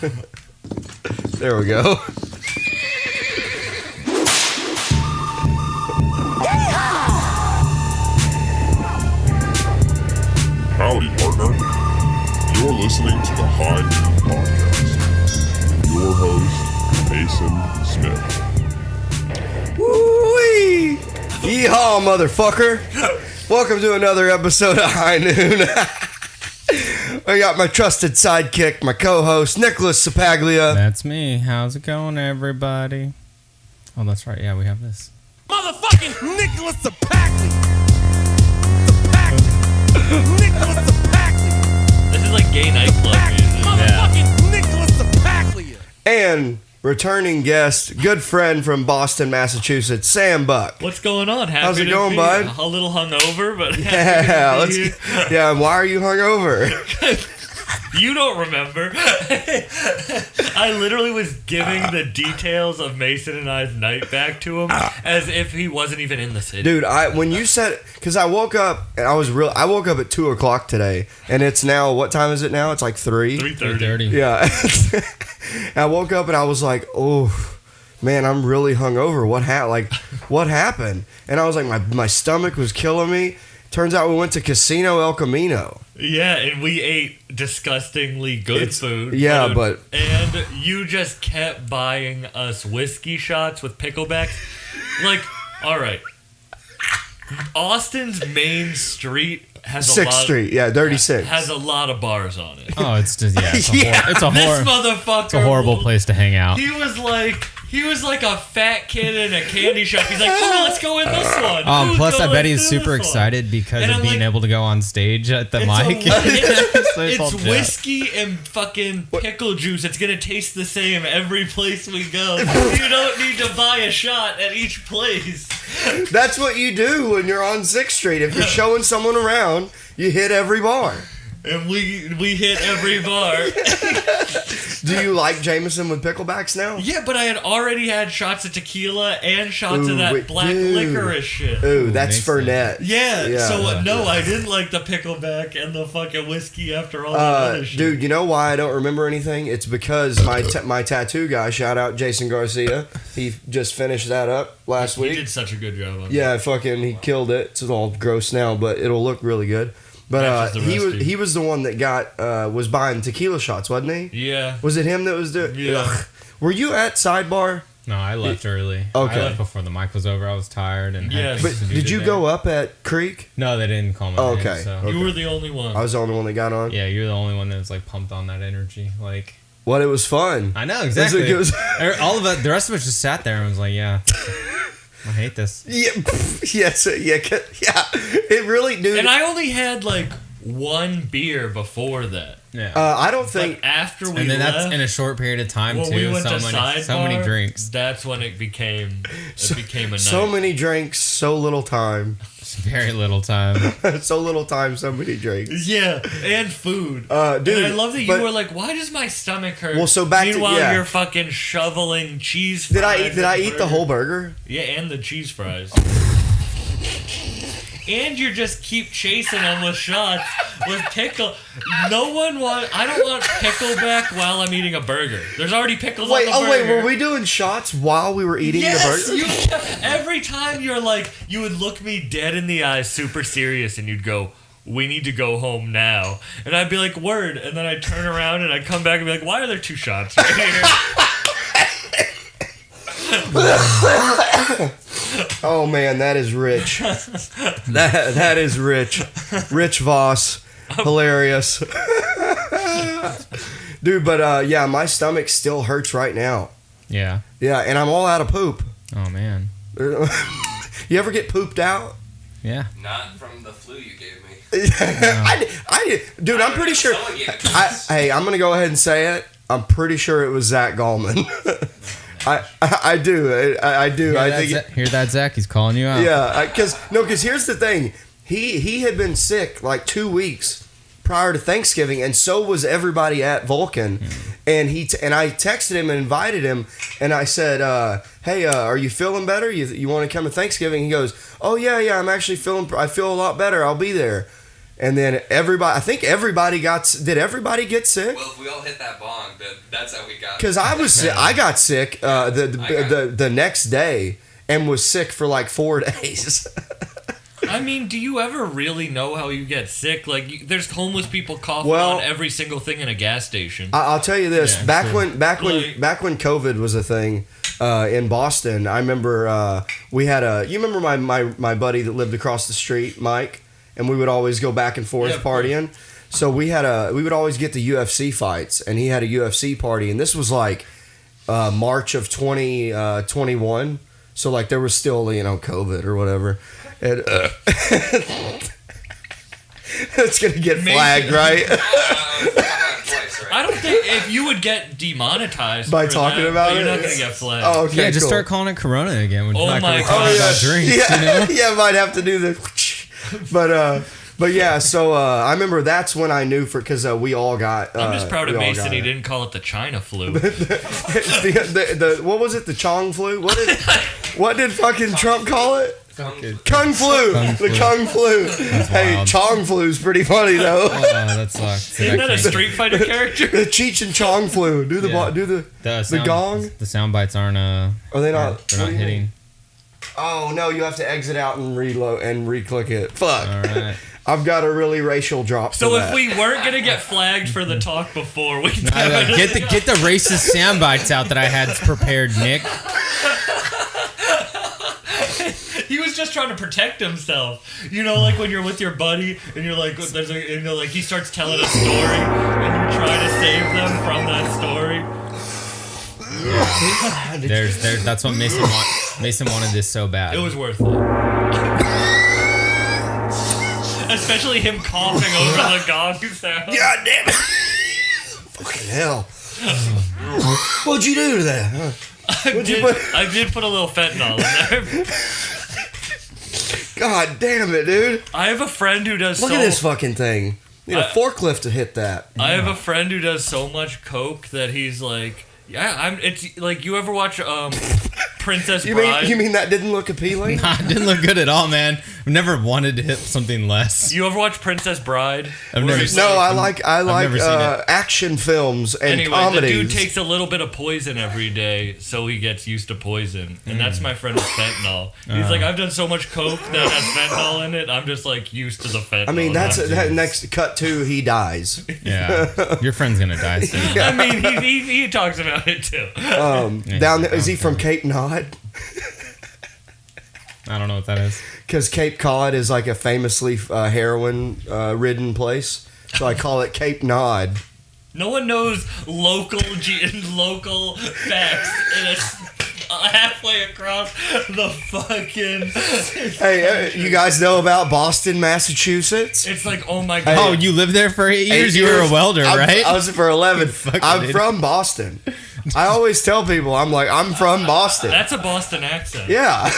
There we go. Howdy, partner. You're listening to the High Noon Podcast. Your host, Mason Smith. Woo-wee! Yeehaw, motherfucker! Welcome to another episode of High Noon. I got my trusted sidekick, my co-host, Nicholas Ceppaglia. That's me. How's it going, everybody? Oh, that's right. Yeah, we have this. Motherfucking Nicholas Ceppaglia! Nicholas Ceppaglia! This is like gay nightclub music. Motherfucking Nicholas Ceppaglia! And returning guest, good friend from Boston, Massachusetts, Sam Buck. What's going on? Happy How's it to going, be bud? A little hungover, but Yeah, yeah. Why are you hungover? You don't remember. I literally was giving the details of Mason and I's night back to him as if he wasn't even in the city. Dude, when you said, because I woke up and I woke up at 2:00 today, and it's now, what time is it now? It's like 3. 3:30. Yeah. I woke up and I was like, oh man, I'm really hungover. What happened? And I was like, my stomach was killing me. Turns out we went to Casino El Camino. Yeah, and we ate disgustingly good food. Yeah, and you just kept buying us whiskey shots with picklebacks. Like, all right. Austin's main street has a 6th lot. Street, yeah, Dirty Six. Has a lot of bars on it. Oh, it's just it's a This motherfucker. It's a horrible place to hang out. He was like a fat kid in a candy shop. He's like, oh, let's go in this one. Plus, I bet he's super excited because of being able to go on stage at the mic. It's whiskey and fucking pickle juice. It's gonna taste the same every place we go. You don't need to buy a shot at each place. That's what you do when you're on 6th Street. If you're showing someone around, you hit every bar. And we hit every bar. Do you like Jameson with picklebacks now? Yeah, but I had already had shots of tequila and shots of that black licorice shit. Ooh, that's Fernet. Yeah, so no, I didn't like the pickleback and the fucking whiskey after all that other shit. Dude, you know why I don't remember anything? It's because my tattoo guy, shout out Jason Garcia, he just finished that up last week. He did such a good job on that. Yeah, he killed it. It's all gross now, but it'll look really good. But he was the one that was buying tequila shots, wasn't he? Yeah. Was it him that was doing? Yeah. Ugh. Were you at Sidebar? No, I left early. Okay. I left before the mic was over. I was tired and had But things to do did you today. go up at Creek? No, they didn't call my Oh, name. okay. So. You were the only one. I was the only one that got on. Yeah, you're the only one that was like pumped on that energy. Like, Well, it was fun. I know exactly. It was All of it. The rest of us just sat there and was like, yeah. I hate this. Yeah, yes, yeah. It really, dude. And I only had like one beer before that. Yeah. I don't think. But after we and then left, that's in a short period of time when too. we went so to many, Sidebar, so many drinks. That's when it became a night. So many drinks, so little time. Very little time. So little time, so many drinks. Yeah, and food. Dude, and I love that you were like, "Why does my stomach hurt?" Well, so back to- Meanwhile, yeah. you're fucking shoveling cheese Did fries. I eat the whole burger? Yeah, and the cheese fries. And you just keep chasing them with shots with pickle. I don't want pickleback while I'm eating a burger. There's already pickles on the burger. Wait, were we doing shots while we were eating the burger? Yes, every time you would look me dead in the eyes, super serious, and you'd go, "We need to go home now." And I'd be like, "Word," and then I'd turn around and I'd come back and be like, "Why are there 2 shots right here?" Oh man, that is rich. that is rich. Rich Voss. Hilarious. Dude, but yeah, my stomach still hurts right now. Yeah. Yeah, and I'm all out of poop. Oh man. You ever get pooped out? Yeah. Not from the flu you gave me. I did. Dude, I'm pretty sure. Hey, I'm going to go ahead and say it. I'm pretty sure it was Zach Gallman. I do. I do. Hear that, Zach? He's calling you out. Yeah, because here's the thing. He had been sick like 2 weeks prior to Thanksgiving, and so was everybody at Vulcan. And I texted him and invited him, and I said, "Hey, are you feeling better? You want to come to Thanksgiving?" He goes, "Oh yeah, I'm actually I feel a lot better. I'll be there." And then everybody, I think everybody did everybody get sick? Well, if we all hit that bong, then that's how we got. Because I got sick the next day and was sick for like 4 days. I mean, do you ever really know how you get sick? Like, there's homeless people coughing Well, on every single thing in a gas station. I'll tell you this: Yeah, back true. when COVID was a thing in Boston, I remember we had you remember my buddy that lived across the street, Mike, and we would always go back and forth Yeah, of partying. So we would always get the UFC fights, and he had a UFC party, and this was like March of 2021. So like there was still COVID or whatever. And, it's gonna get flagged, right? I don't think if you would get demonetized By for talking that, about but it? you're not gonna get flagged. Oh, okay. Yeah, just cool. start calling it Corona again. When Oh like my we're God. talking about drinks, yeah, you know? yeah, might have to do the. But yeah, so I remember that's when I knew because we all got. I'm just proud of we all Mason. got He it. didn't call it the China flu. the what was it? The Chong flu? What did fucking Trump call it? Kung flu. The Kung flu. Hey, wild. Chong flu's pretty funny though. Oh, that sucks. Isn't that a Street Fighter character? The Cheech and Chong flu. Do the Yeah. the gong. The sound bites aren't Are they not? they're not hitting. Oh no, you have to exit out and reload and re-click it. Fuck. All right. I've got a really racial drop. So for if that. we weren't gonna get flagged for the talk before, we Get the racist sound bites out that I had prepared, Nick. He was just trying to protect himself. You know, like when you're with your buddy and you're like, like he starts telling a story and you're trying to save them from that story. That's what Mason wanted this so bad. It was worth it. Especially him coughing over the gong sound. God damn it! Fucking hell! What'd you do to that? Huh? I did put a little fentanyl in there. God damn it, dude! I have a friend who does Look at this fucking thing. You need a forklift to hit that. I have a friend who does so much coke that he's like, yeah, it's like, you ever watch Princess Bride? You mean that didn't look appealing? Nah, it didn't look good at all, man. I've never wanted to hit something less. You ever watch Princess Bride? I've never seen No, it. I like never seen it. action films and Anyway, comedies. the dude takes a little bit of poison every day, so he gets used to poison. And that's my friend with fentanyl. He's like, I've done so much coke that has fentanyl in it, I'm just like used to the fentanyl. I mean, that next cut to he dies. Yeah, your friend's gonna die soon. I mean, he talks about it too. Down there, is he from Cape Cod? I don't know what that is. Because Cape Cod is like a famously heroin-ridden place, so I call it Cape Nod. No one knows local facts in halfway across the fucking. Hey, you guys know about Boston, Massachusetts? It's like, oh my god. Oh, you lived there for 8 years? You were a welder, right? I was for 11. I'm idiot. from Boston. I always tell people, I'm from Boston. That's a Boston accent. Yeah.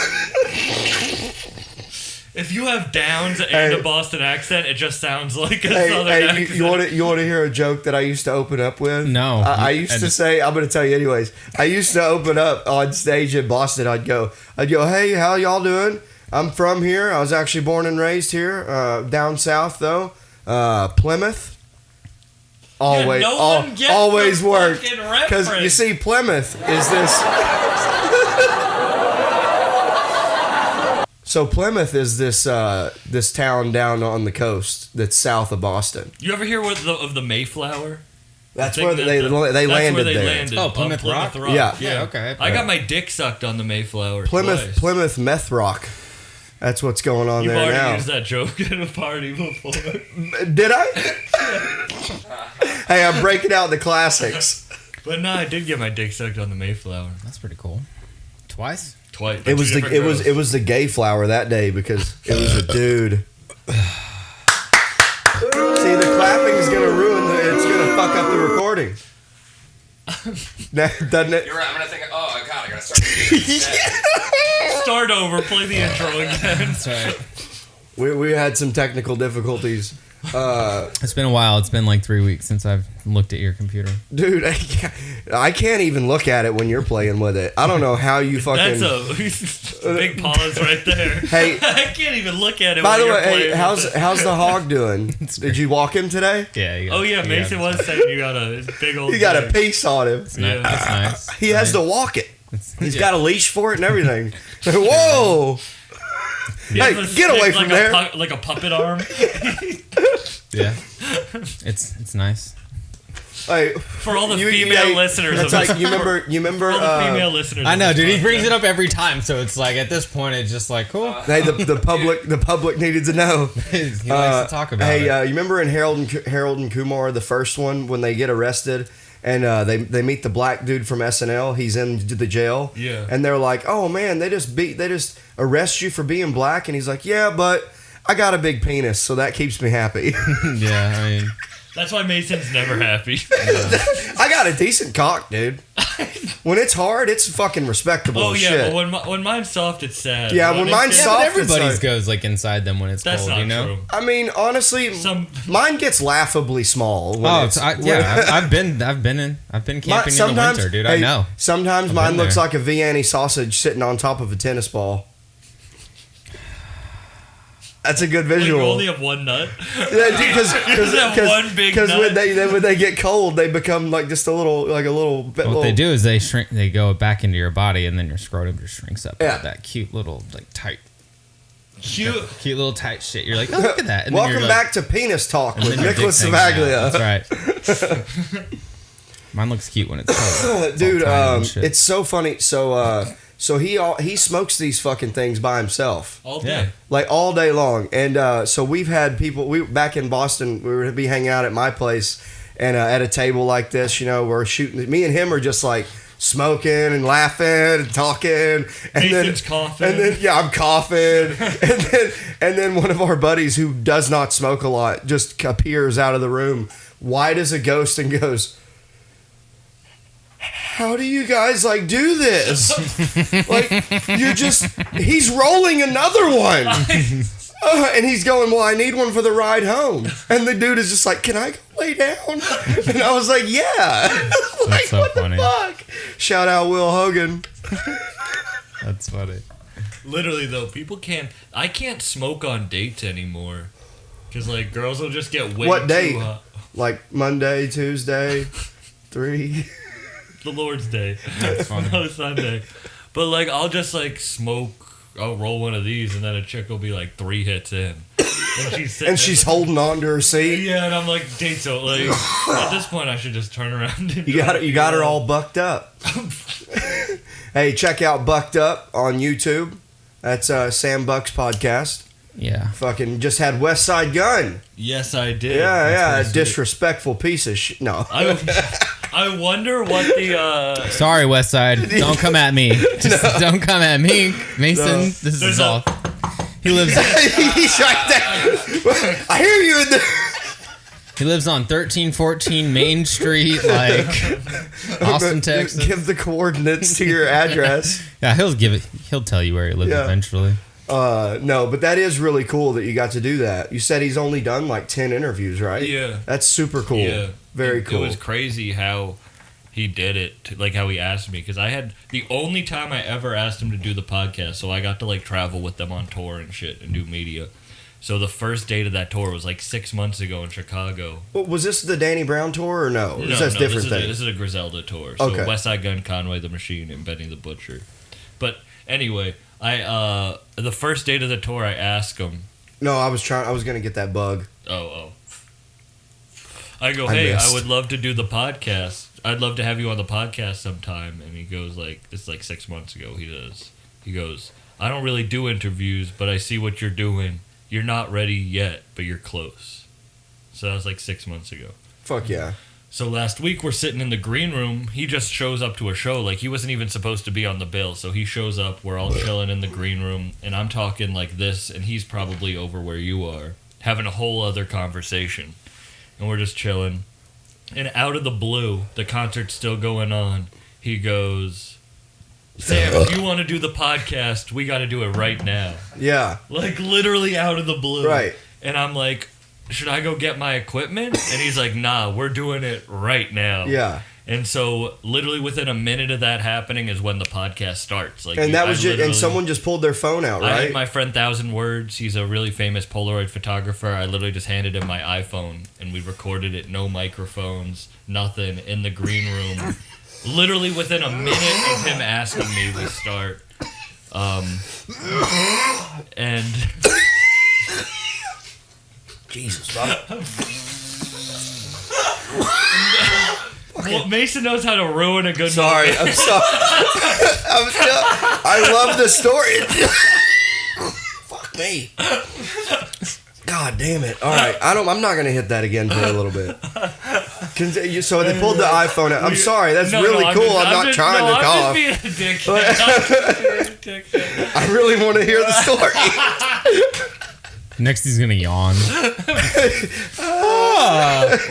If you have Downs and Hey. a Boston accent, it just sounds like a Hey, southern hey, accent. you want to hear a joke that I used to open up with? No. I used to say, I'm going to tell you anyways. I used to open up on stage in Boston. I'd go, hey, how y'all doing? I'm from here. I was actually born and raised here, down south though, Plymouth. Always, no one gets always the worked. fucking Because you reference. see, Plymouth is this. So Plymouth is this this town down on the coast that's south of Boston. You ever hear of the Mayflower? That's I think where that they that's landed where they there. landed. Oh, on Plymouth Rock? Yeah. Yeah, okay. I got my dick sucked on the Mayflower. twice. Plymouth Meth Rock. That's what's going on You've there already now. used that joke at a party before. Did I? Hey, I'm breaking out the classics. But no, I did get my dick sucked on the Mayflower That's pretty cool. Twice? twice. It was the gay flower that day because it was a dude. See, the clapping is gonna it's gonna fuck up the recording. Doesn't it? You're right. I'm gonna think. Oh God, I gotta start. Start over. Play the intro again. That's right. We had some technical difficulties. It's been a while. It's been like 3 weeks since I've looked at your computer. Dude, I can't even look at it when you're playing with it. I don't know how you fucking... That's a big pause right there. Hey, I can't even look at it by when the you're way, hey, playing with it. how's the hog doing? Did you walk him today? Yeah. Oh, yeah, Mason was saying you got a big old... He got a bag. piece on him. It's nice. Yeah. It's nice. He has to walk it. He's Yeah. got a leash for it and everything. Whoa! He has Hey, a get away stick from like there. like a puppet arm. Yeah. It's nice. Hey, For all the female listeners That's of like this. you remember. For all the female listeners. I of know, this dude. He brings podcast. it up every time, so it's like at this point, it's just like cool. Hey, the public needed to know. He likes to talk about Hey, it. you remember in Harold and Kumar, the first one, when they get arrested and they meet the black dude from SNL? He's in the jail. Yeah. And they're like, "Oh man, they just arrest you for being black," and he's like, "Yeah, but I got a big penis, so that keeps me happy." Yeah, I mean, That's why Mason's never happy. I got a decent cock, dude. When it's hard, it's fucking respectable. Oh as yeah, shit. but when mine's soft, it's sad. Yeah, when mine's it's- soft, but it's everybody's like- goes like inside them when it's that's cold. not You know. true. I mean, honestly, Mine gets laughably small. When Oh, it's, I've been camping in the winter, dude. I hey, know. Sometimes I've mine been looks there. like a Vianney sausage sitting on top of a tennis ball. That's a good Like, you visual. only have one nut. Because one big nut. when they get cold, they become like just a little bit. What they do is they shrink. They go back into your body, and then your scrotum just shrinks up. Yeah. With that cute little like tight, Cute. cute little tight shit. You're like, oh, look at that. And then Welcome you're back to Penis Talk like, with and then your Nicholas dick hangs Ceppaglia. out. That's right. Mine looks cute when it's cold. Dude, It's all tiny and shit. it's so funny. So he smokes these fucking things by himself. All day. Yeah. Like all day long. And so we've had people, back in Boston, we were to be hanging out at my place and at a table like this, we're shooting. Me and him are just like smoking and laughing and talking. And Mason's coughing. And then, yeah, I'm coughing. and then one of our buddies who does not smoke a lot just appears out of the room, white as a ghost, and goes, "How do you guys do this? He's rolling another one." And he's going, "Well, I need one for the ride home." And the dude is just like, "Can I go lay down?" And I was like, "Yeah." That's so what funny. the fuck? Shout out Will Hogan. That's funny. Literally though, I can't smoke on dates anymore. Cause girls will just get way What too date? hot. Like Monday, Tuesday, 3. The Lord's Day. That's funny. No, Sunday. But I'll just smoke. I'll roll one of these, and then a chick will be 3 hits in, and she's Holding on to her seat. Yeah, and I'm like, dates over. At this point, I should just turn around. And You got her all bucked up. Hey, check out Bucked Up on YouTube. That's Sam Buck's podcast. Yeah. Fucking just had Westside Gunn. Yes, I did. Yeah, pretty sweet. disrespectful piece of shit. No. I wonder what the. Sorry, Westside. Don't come at me. Just don't come at me, Mason. No. This There's is all. He lives. He's right there. I hear you in the. He lives on 1314 Main Street, Austin, Texas. Give the coordinates to your address. Yeah, he'll give it. He'll tell you where he lives Yeah. eventually. No, but that is really cool that you got to do that. You said he's only done 10 interviews, right? Yeah. That's super cool. Yeah. Very cool. It was crazy how he did it, how he asked me, because I had the only time I ever asked him to do the podcast, so I got to travel with them on tour and shit and do media. So the first date of that tour was 6 months ago in Chicago. Well, was this the Danny Brown tour or no? Or is that different thing? This is a Griselda tour. So Okay. Westside Gunn, Conway the Machine, and Benny the Butcher. But anyway, I the first date of the tour, I asked him. No, I was gonna get that bug. Oh. I go, I hey, missed. I would love to do the podcast. I'd love to have you on the podcast sometime. And he goes this is 6 months ago. He goes, I don't really do interviews, but I see what you're doing. You're not ready yet, but you're close. So that was 6 months ago. Fuck yeah. So last week we're sitting in the green room. He just shows up to a show. He wasn't even supposed to be on the bill. So he shows up. We're all chilling in the green room. And I'm talking like this. And he's probably over where you are. Having a whole other conversation. And we're just chilling. And out of the blue, the concert's still going on. He goes, Sam, if you want to do the podcast, we got to do it right now. Yeah. Literally out of the blue. Right. And I'm like, should I go get my equipment? And he's like, nah, we're doing it right now. Yeah. And so, literally within a minute of that happening is when the podcast starts. Like, And that was just, and someone just pulled their phone out, I right? had my friend 1,000 Words. He's a really famous Polaroid photographer. I literally just handed him my iPhone, and we recorded it. No microphones, nothing, in the green room. Literally within a minute of him asking me, we start. And Jesus, fuck. Well, Mason knows how to ruin a good Sorry, moment. I'm sorry. I love the story. Fuck me. God damn it! All right, I'm not gonna hit that again for a little bit. So they pulled the iPhone out. I'm sorry. That's really cool. I'm not trying to cough. I'm just being a dickhead. I really want to hear the story. Next, he's gonna yawn.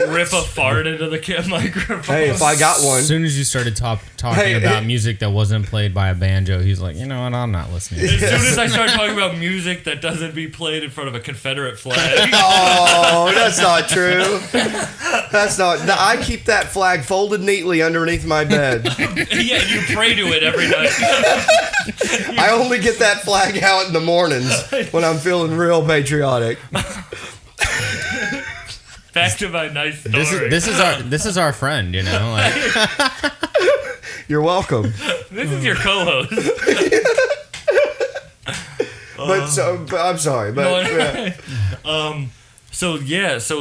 Rip a fart into the microphone. Hey, if I got one. As soon as you started talking about music that wasn't played by a banjo, he's like, you know what? I'm not listening. As soon as I start talking about music that doesn't be played in front of a Confederate flag. Oh, that's not true. That's not. I keep that flag folded neatly underneath my bed. Yeah, you pray to it every night. I only get that flag out in the mornings when I'm feeling real patriotic. Back to my nice story. This is our friend, you know. Like, You're welcome. This is your co-host. But I'm sorry, but So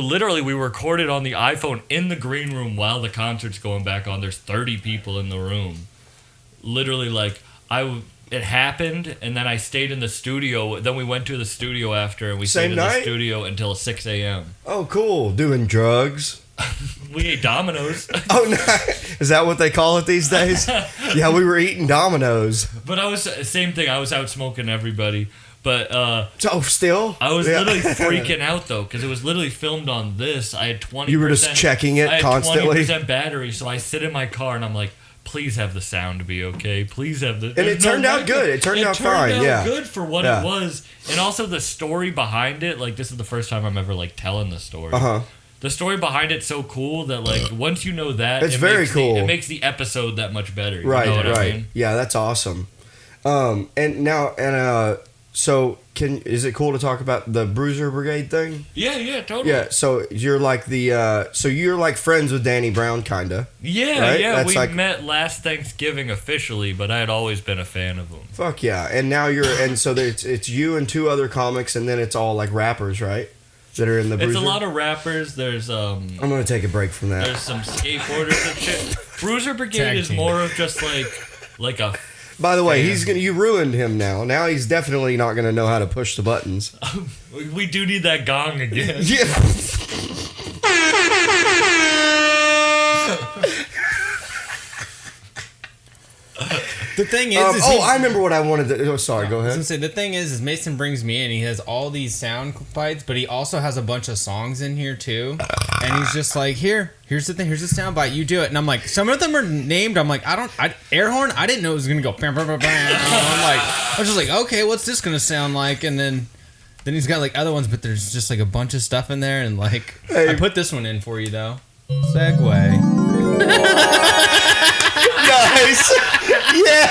literally we recorded on the iPhone in the green room while the concert's going back on. There's 30 people in the room. Literally, like, it happened, and then I stayed in the studio. Then we went to the studio after, and we stayed in the studio until 6 a.m. Oh, cool. Doing drugs. We ate Domino's. Oh, no. Is that what they call it these days? Yeah, we were eating Domino's. But same thing. I was out smoking everybody. But still? I was literally freaking out though, because it was literally filmed on this. I had 20%. You were just checking it constantly? 20% battery, so I sit in my car and I'm like, please have the sound be okay. Please have the. And it turned out good. It turned out fine. Yeah. Good for what it was, and also the story behind it. Like, this is the first time I'm ever like telling the story. The story behind it's so cool that, like, once you know that, it's very cool. It makes the episode that much better. You right. know what right. I mean? Yeah, that's awesome. So is it cool to talk about the Bruiser Brigade thing? Yeah, totally. Yeah, so you're like you're like friends with Danny Brown, kinda. Yeah, right? yeah. That's We met last Thanksgiving officially, but I had always been a fan of him. Fuck yeah! And now so it's you and two other comics, and then it's all like rappers, right? That are in the Bruiser. It's a lot of rappers. There's I'm gonna take a break from that. There's some skateboarders and shit. Bruiser Brigade is more of just like a. By the way, you ruined him now. Now he's definitely not gonna know how to push the buttons. We do need that gong again. Yeah. the thing is, I remember what I wanted to. Oh, sorry. Go I was ahead. gonna say, the thing is Mason brings me in. He has all these sound bites, but he also has a bunch of songs in here too. And he's just like, here's the thing. Here's the sound bite. You do it. And I'm like, some of them are named. I'm like, air horn. I didn't know it was gonna go. Bam, bam, bam, bam. I was just like, okay, what's this gonna sound like? And then he's got like other ones, but there's just like a bunch of stuff in there. And like, I put this one in for you though. Segue. Nice. Yeah.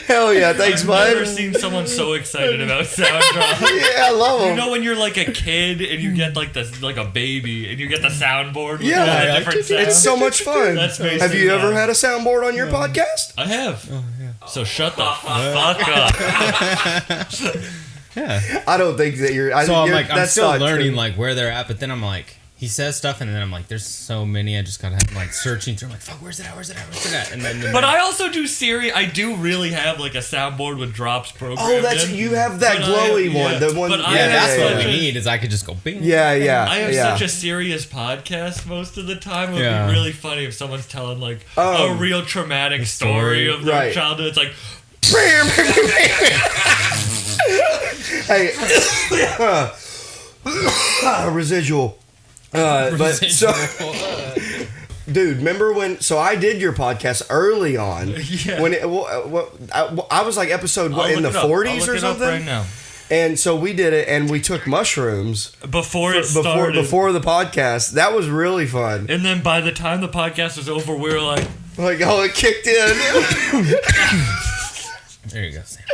Hell yeah. Thanks, bud. I've never seen someone so excited about sound drops. Yeah, I love them. You know when you're like a kid and you get like a baby and you get the soundboard with Yeah, all the different sounds? it's so much fun. That's amazing. Have you ever had a soundboard on your podcast? I have. Oh, yeah. So shut the fuck up. Yeah. I don't think that you're. I'm that's still not learning true. like where they're at, but then I'm like, he says stuff, and then I'm like, there's so many. I just gotta have like searching through. I'm like, fuck, where's it at? And then. But I also do Siri. I do really have like a soundboard with drops programmed. Oh, you have that glowy one. The one. That's what we need. Is I could just go bing. Yeah. I have such a serious podcast most of the time. It would be really funny if someone's telling like a real traumatic story of their childhood. It's like. Hey, residual. But so, dude, remember when? So I did your podcast early on. Yeah. When I was like episode in the 40s or something. Right now. And so we did it, and we took mushrooms Before it started. before the podcast. That was really fun. And then by the time the podcast was over, we were like, Oh, it kicked in. There you go, Sam.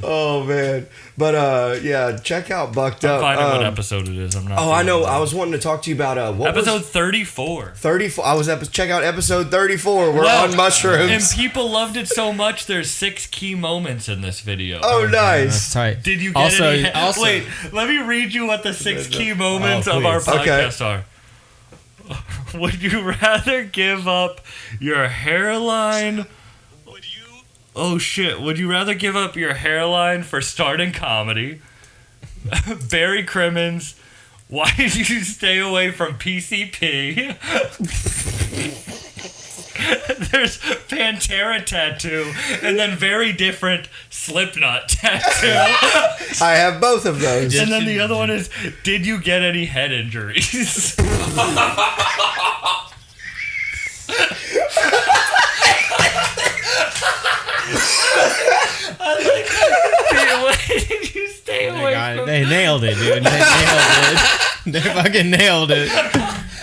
Oh man, but yeah, check out Bucked I'm Up. finding what episode it is. I'm not. Oh, I know. I was wanting to talk to you about what episode was 34. 34. I was check out episode 34. We're Wow. on mushrooms. And people loved it so much. There's 6 key moments in this video. Oh, nice. That's tight. Did you get any? Wait, let me read you what the 6 key moments of our please. podcast are. Would you rather give up your hairline? Oh shit! Would you rather give up your hairline for starting comedy? Barry Crimmins, why did you stay away from PCP? There's Pantera tattoo, and then very different Slipknot tattoo. I have both of those. And then the other one is, did you get any head injuries? Why did you stay They away got it. from They nailed it, dude. They nailed it. They fucking nailed it.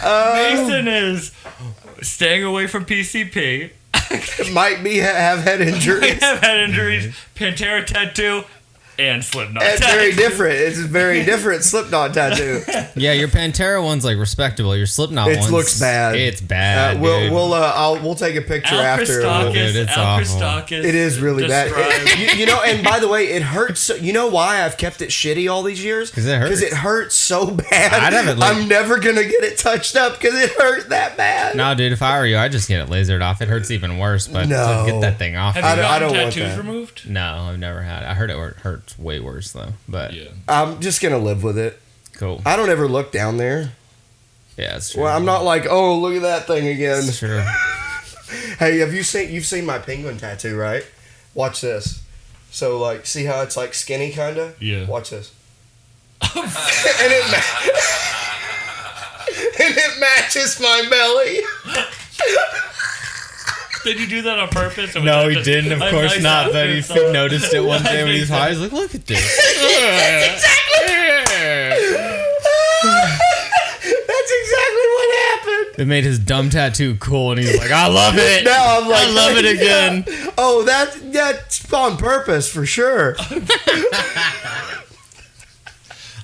Mason is staying away from PCP. Might be have head injuries. Have head injuries, Pantera tattoo, and Slipknot It's tattoo. very different. It's a very different Slipknot tattoo. Yeah, your Pantera one's like respectable. Your Slipknot It one's looks bad. It's bad. dude. We'll take a picture Al after. Dude, it's awful. Christakis It is really bad. described- You know, and by the way, it hurts. You know why I've kept it shitty all these years? 'Cause it hurts. Because it hurts so bad. I'd have it like- I'm never gonna get it touched up because it hurt that bad. No, dude, if I were you, I'd just get it lasered off. It hurts even worse, but No. to get that thing off. Have you I gotten don't want tattoos that. removed? No, I've never had. I heard it hurts way worse though. But I'm just gonna live with it. cool. I don't ever look down there. Yeah, it's true. Well, I'm not like, oh, look at that thing again. It's true. Hey, you've seen my penguin tattoo, right? Watch this. So like, see how it's like skinny, kinda? Yeah. Watch this. and it matches my belly. Did you do that on purpose? Or was No, that he just didn't. Of a course nice not. But he afterthought? noticed it one day when he's high. He's like, "Look at this." That's exactly what happened. It made his dumb tattoo cool, and he's like, "I love it. Now I'm like, I love it again." Oh, that's on purpose for sure.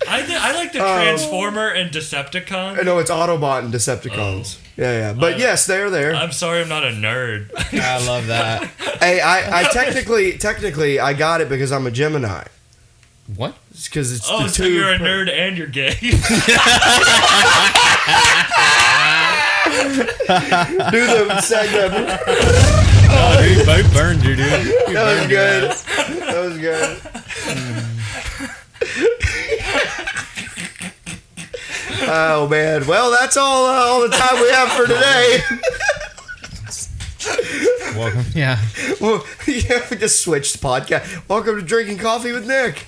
I like the Transformer and Decepticon. No, it's Autobot and Decepticons. Yeah. But yes, they're there. I'm sorry, I'm not a nerd. I love that. Hey, I technically I got it because I'm a Gemini. What? Because it's Oh, the so two. you're a nerd and you're gay. Do the segment. Oh, dude, both burned you, dude. That was good. That was good. Oh man. Well, that's all the time we have for today. Welcome. Yeah. Well, yeah, we just switched the podcast. Welcome to Drinking Coffee with Nick.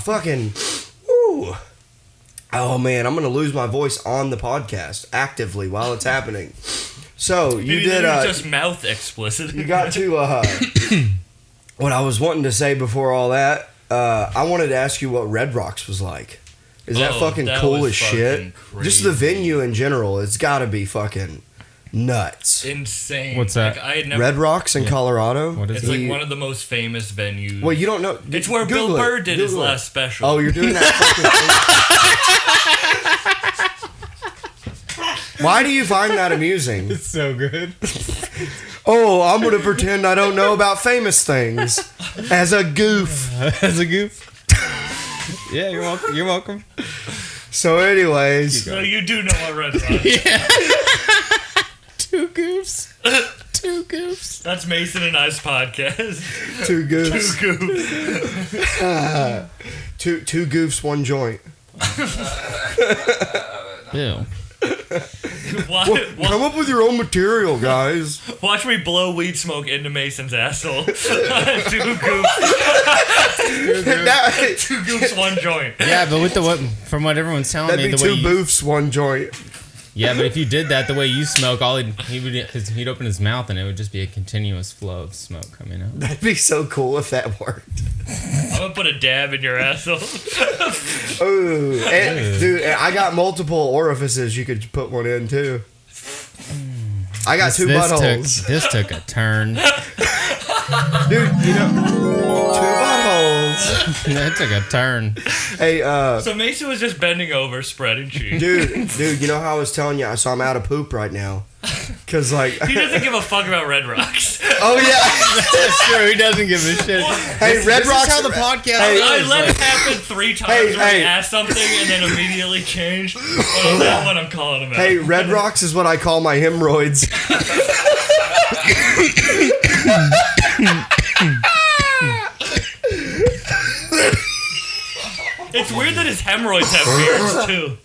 Fucking. Woo. Oh man, I'm gonna lose my voice on the podcast actively while it's happening. So you Maybe did. just mouth explicit. You got to. What I was wanting to say before all that. I wanted to ask you what Red Rocks was like. Is that fucking that cool was as shit? fucking crazy. Just the venue in general, it's got to be fucking nuts. Insane. What's that? Like, I had never. Red Rocks in Colorado. What is It's like one of the most famous venues. Well, you don't know. It's where Google Bill it. Burr did his Google it. last special. Oh, you're doing that fucking thing. Why do you find that amusing? It's so good. Oh, I'm gonna pretend I don't know about famous things as a goof. As a goof. Yeah, you're welcome. You're welcome. So, anyways, So you do know what Red Rock. Two goofs. Two goofs. That's Mason and I's podcast. two goofs, Two goofs. two goofs, one joint. Ew. Come up with your own material, guys. Watch me blow weed smoke into Mason's asshole. Two goofs. Two goofs, one joint. Yeah, but with from what everyone's telling That'd me, be the way two boofs, one joint. Yeah, but if you did that the way you smoke, he'd open his mouth and it would just be a continuous flow of smoke coming out. That'd be so cool if that worked. I'm gonna put a dab in your asshole. Ooh, and, dude, I got multiple orifices you could put one in too. I got two buttholes. This took a turn. Dude, you know, two buttholes. That took a turn. Hey, So Mason was just bending over, spreading cheese. dude, you know how I was telling you, so I'm out of poop right now. Cause like He doesn't give a fuck about Red Rocks. oh yeah, That's true. He doesn't give a shit. hey, Red This Rocks. is how the podcast I is. let it happen 3 times Hey, where he hey. asked something and then immediately changed. But on that one, I'm calling him out. Hey, Red Rocks is what I call my hemorrhoids. It's weird that his hemorrhoids have beards too.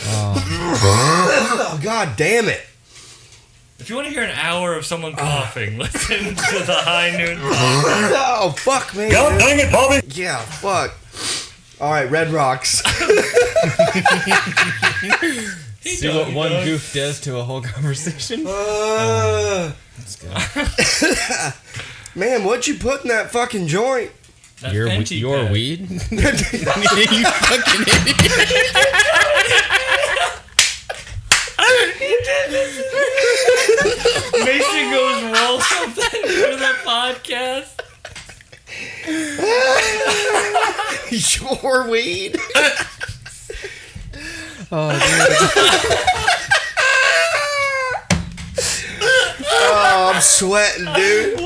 Oh god damn it. If you want to hear an hour of someone coughing, listen to the High Noon Podcast. Oh fuck me. God dude. dang it, Bobby! Yeah, fuck. All right, Red Rocks. See what one goof does to a whole conversation. Let's go. Man, what'd you put in that fucking joint? That Your Fenty pad. weed? You fucking idiot. Mason goes roll something for the podcast. Your weed? Oh, dude. Oh, I'm sweating, dude.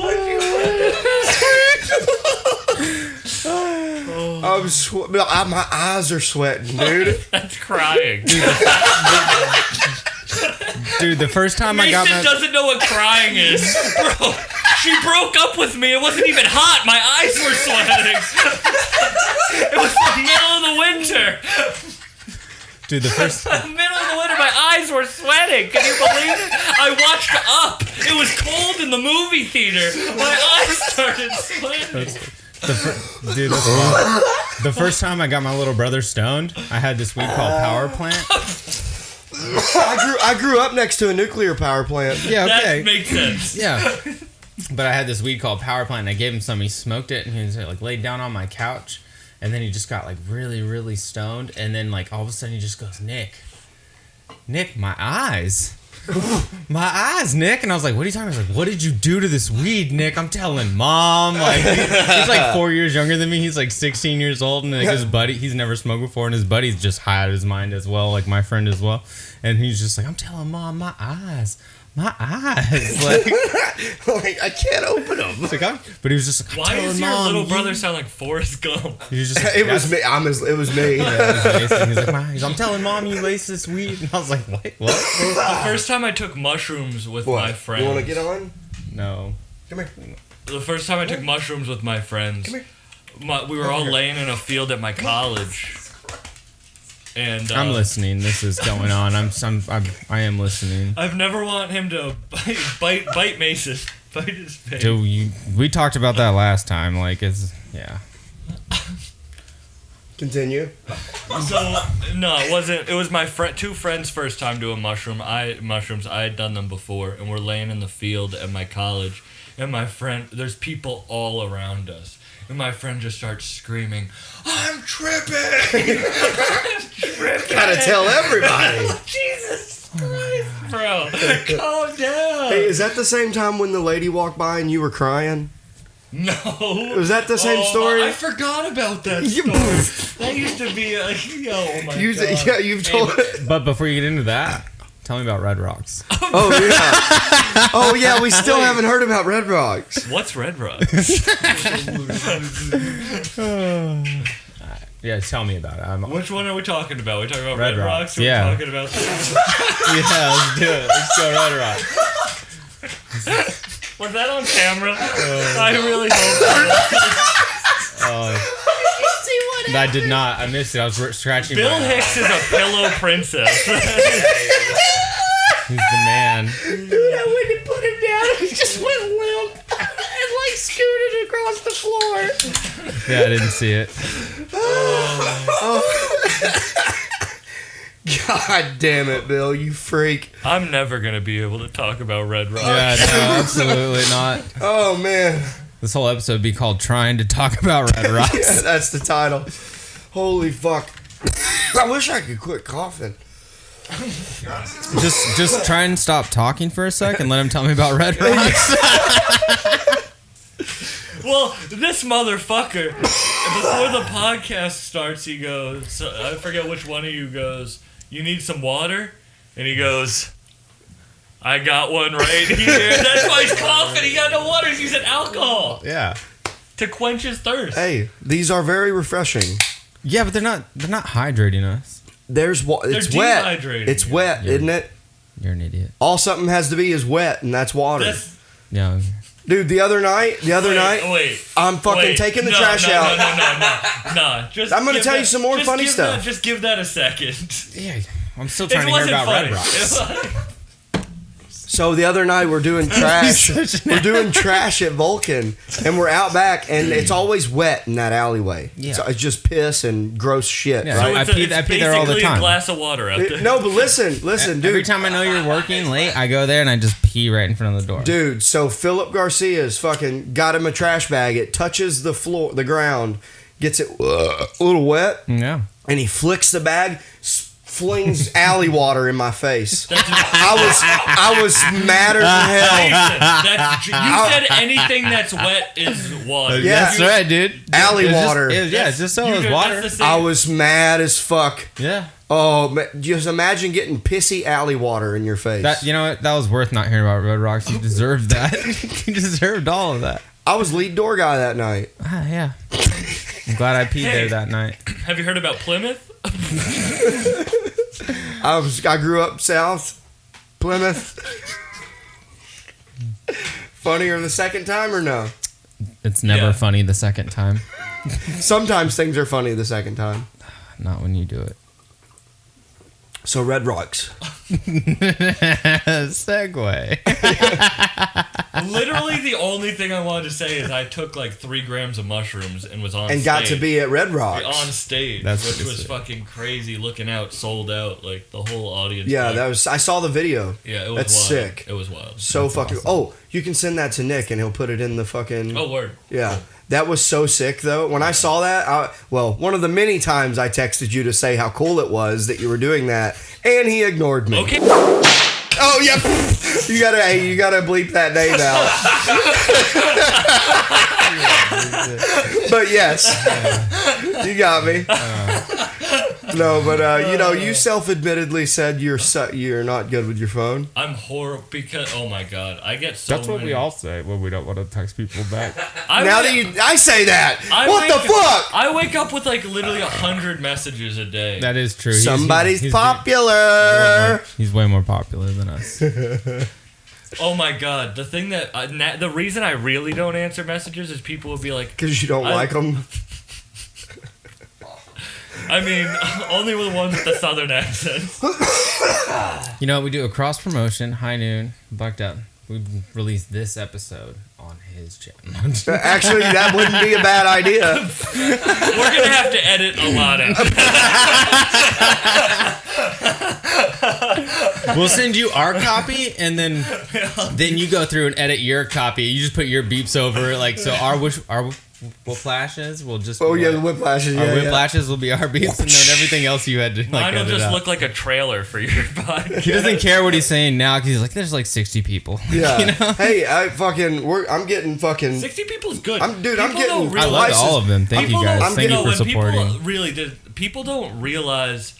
My eyes are sweating, dude. That's crying. Dude, the first time I got Mason my... doesn't know what crying is. Bro, she broke up with me. It wasn't even hot. My eyes were sweating. It was the middle of the winter. Dude, the first... In the middle of the winter, my eyes were sweating. Can you believe it? I watched Up. It was cold in the movie theater. My eyes started sweating. Dude, the first time I got my little brother stoned, I had this weed called Power Plant. I grew up next to a nuclear power plant. Yeah, okay. That makes sense. Yeah. But I had this weed called Power Plant, and I gave him some. He smoked it, and he was like laid down on my couch, and then he just got like really, really stoned, and then like all of a sudden he just goes, Nick, my eyes. My eyes, Nick. And I was like, what are you talking about? He's like, what did you do to this weed, Nick? I'm telling Mom. Like, he's like 4 years younger than me. He's like 16 years old. And like his buddy, he's never smoked before. And his buddy's just high out of his mind as well, like my friend as well. And he's just like, I'm telling Mom, my eyes. Like, Like, I can't open them. but he was just like, Why telling does your Mom, little brother sound like Forrest Gump? He was just like, It was me. It was me. He's like, I'm telling Mom you laced this weed. And I was like, what? The first time I took mushrooms with my friends. You want to get on? No. Come here. The first time I took mushrooms with my friends. Come here. We were all laying in a field at my college. And I'm listening. This is going on. I am listening. I've never want him to bite Mason. Bite his face. Dude, we talked about that last time. Like, it's, yeah. Continue. So no, it wasn't. It was my two friends' first time doing mushrooms. I had done them before, and we're laying in the field at my college, and my friend, there's people all around us, and my friend just starts screaming, "I'm tripping!" Gotta tell everybody. Jesus Christ, bro, calm down. Hey, is that the same time when the lady walked by and you were crying? No. Was that the same story? I forgot about that story. That used to be like, oh my god. Yeah, you've told it. But before you get into that, tell me about Red Rocks. Oh yeah. Oh yeah. We still haven't heard about Red Rocks. What's Red Rocks? Yeah, tell me about it. Which one are we talking about? We talking about Red Red Rocks, Rocks? Or yeah. we talking about Yeah, let's do it. Let's go Red Rocks. Was that on camera? I really hope that. I did not. I missed it. I was scratching Bill my Hicks is a pillow princess. He's the man. Dude, I went and put him down. He just went limp and like scooted across the floor. Yeah, I didn't see it. God damn it, Bill, you freak. I'm never gonna be able to talk about Red Rocks. Yeah, no, absolutely not. Oh, man. This whole episode would be called "Trying to Talk About Red Rocks." Yeah, that's the title. Holy fuck. I wish I could quit coughing. Just try and stop talking for a sec and let him tell me about Red Rocks. Well, this motherfucker, before the podcast starts, he goes, I forget which one of you goes, "You need some water?" And he goes, "I got one right here." That's why he's coughing. He got no water. He's using alcohol Yeah. to quench his thirst. Hey, these are very refreshing. Yeah, but they're not hydrating us. It's wet. dehydrating It's you. wet, isn't it? You're an idiot. All something has to be is wet, and that's water. That's, Yeah. Dude, the other night, wait. I'm fucking taking the trash out. No. Just I'm gonna give tell that- you some more just funny give stuff. That, just give that a second. Yeah. I'm still It trying to hear wasn't about funny. Red Rocks. So the other night we're doing trash. We're doing trash at Vulcan, and we're out back, and it's always wet in that alleyway. Yeah. So it's just piss and gross shit. Yeah. Right? I pee there all the basically time. a glass of water out there. No, but listen, dude. Every time I know you're working late, I go there and I just pee right in front of the door. Dude, so Philip Garcia's got him a trash bag. It touches the floor, the ground, gets it a little wet, Yeah. and he flicks the bag, flings alley water in my face. I was madder than hell. You said anything that's wet is water. Yeah. That's right, dude. Alley It's just- water. it's just so is water. That's the same. I was mad as fuck. Yeah. Oh, just imagine getting pissy alley water in your face. That you know what? That was worth not hearing about Red Rocks. You deserved that. You deserved all of that. I was lead door guy that night. Yeah. I'm glad I peed there that night. Have you heard about Plymouth? I grew up south, Plymouth. Funnier the second time or no? It's never Yeah. funny the second time. Sometimes things are funny the second time. Not when you do it. So Red Rocks. Segue. Literally, the only thing I wanted to say is I took like 3 grams of mushrooms and was on And stage. got to be at Red Rocks. on stage, That's which pretty was sick. fucking crazy. Looking out, sold out, like the whole audience. Yeah, like, that was. I saw the video. Yeah, it was That's wild. sick. It was wild. So That's fucking. awesome. Oh, you can send that to Nick and he'll put it in the fucking. Oh, word. Yeah, that was so sick though. When I saw that, one of the many times I texted you to say how cool it was that you were doing that, and he ignored me. Okay. Oh yeah, you gotta bleep that name out. But yes, you got me. No, but you self-admittedly said you're not good with your phone. I'm horrible because oh my god, I get so. That's what many. we all say when we don't want to text people back. I say that. I What the wake- fuck? I wake up with like literally 100 messages a day. That is true. Somebody's popular. He's way more popular than us. Oh my god, the thing that the reason I really don't answer messages is people will be like, Because you don't like them. I mean, only with the ones with the southern accents. You know, we do a cross promotion, high noon, bucked up. We released this episode on his channel. Actually, that wouldn't be a bad idea. We're gonna have to edit a lot out. We'll send you our copy, and then you go through and edit your copy. You just put your beeps over it, like so. Our whiplashes will just. Oh be yeah, like- the whiplashes. Our Yeah, yeah. whiplashes will be our beeps, and then everything else you had to like Mine will edit just out. look like a trailer for your podcast. He doesn't care what he's saying now because he's like, there's like 60 people. Yeah. You know? Hey, I'm getting fucking. 60 people is good. I'm People getting- don't I realize- love all of them. Thank you guys. I'm Thank you getting- for when supporting. People really did. People don't realize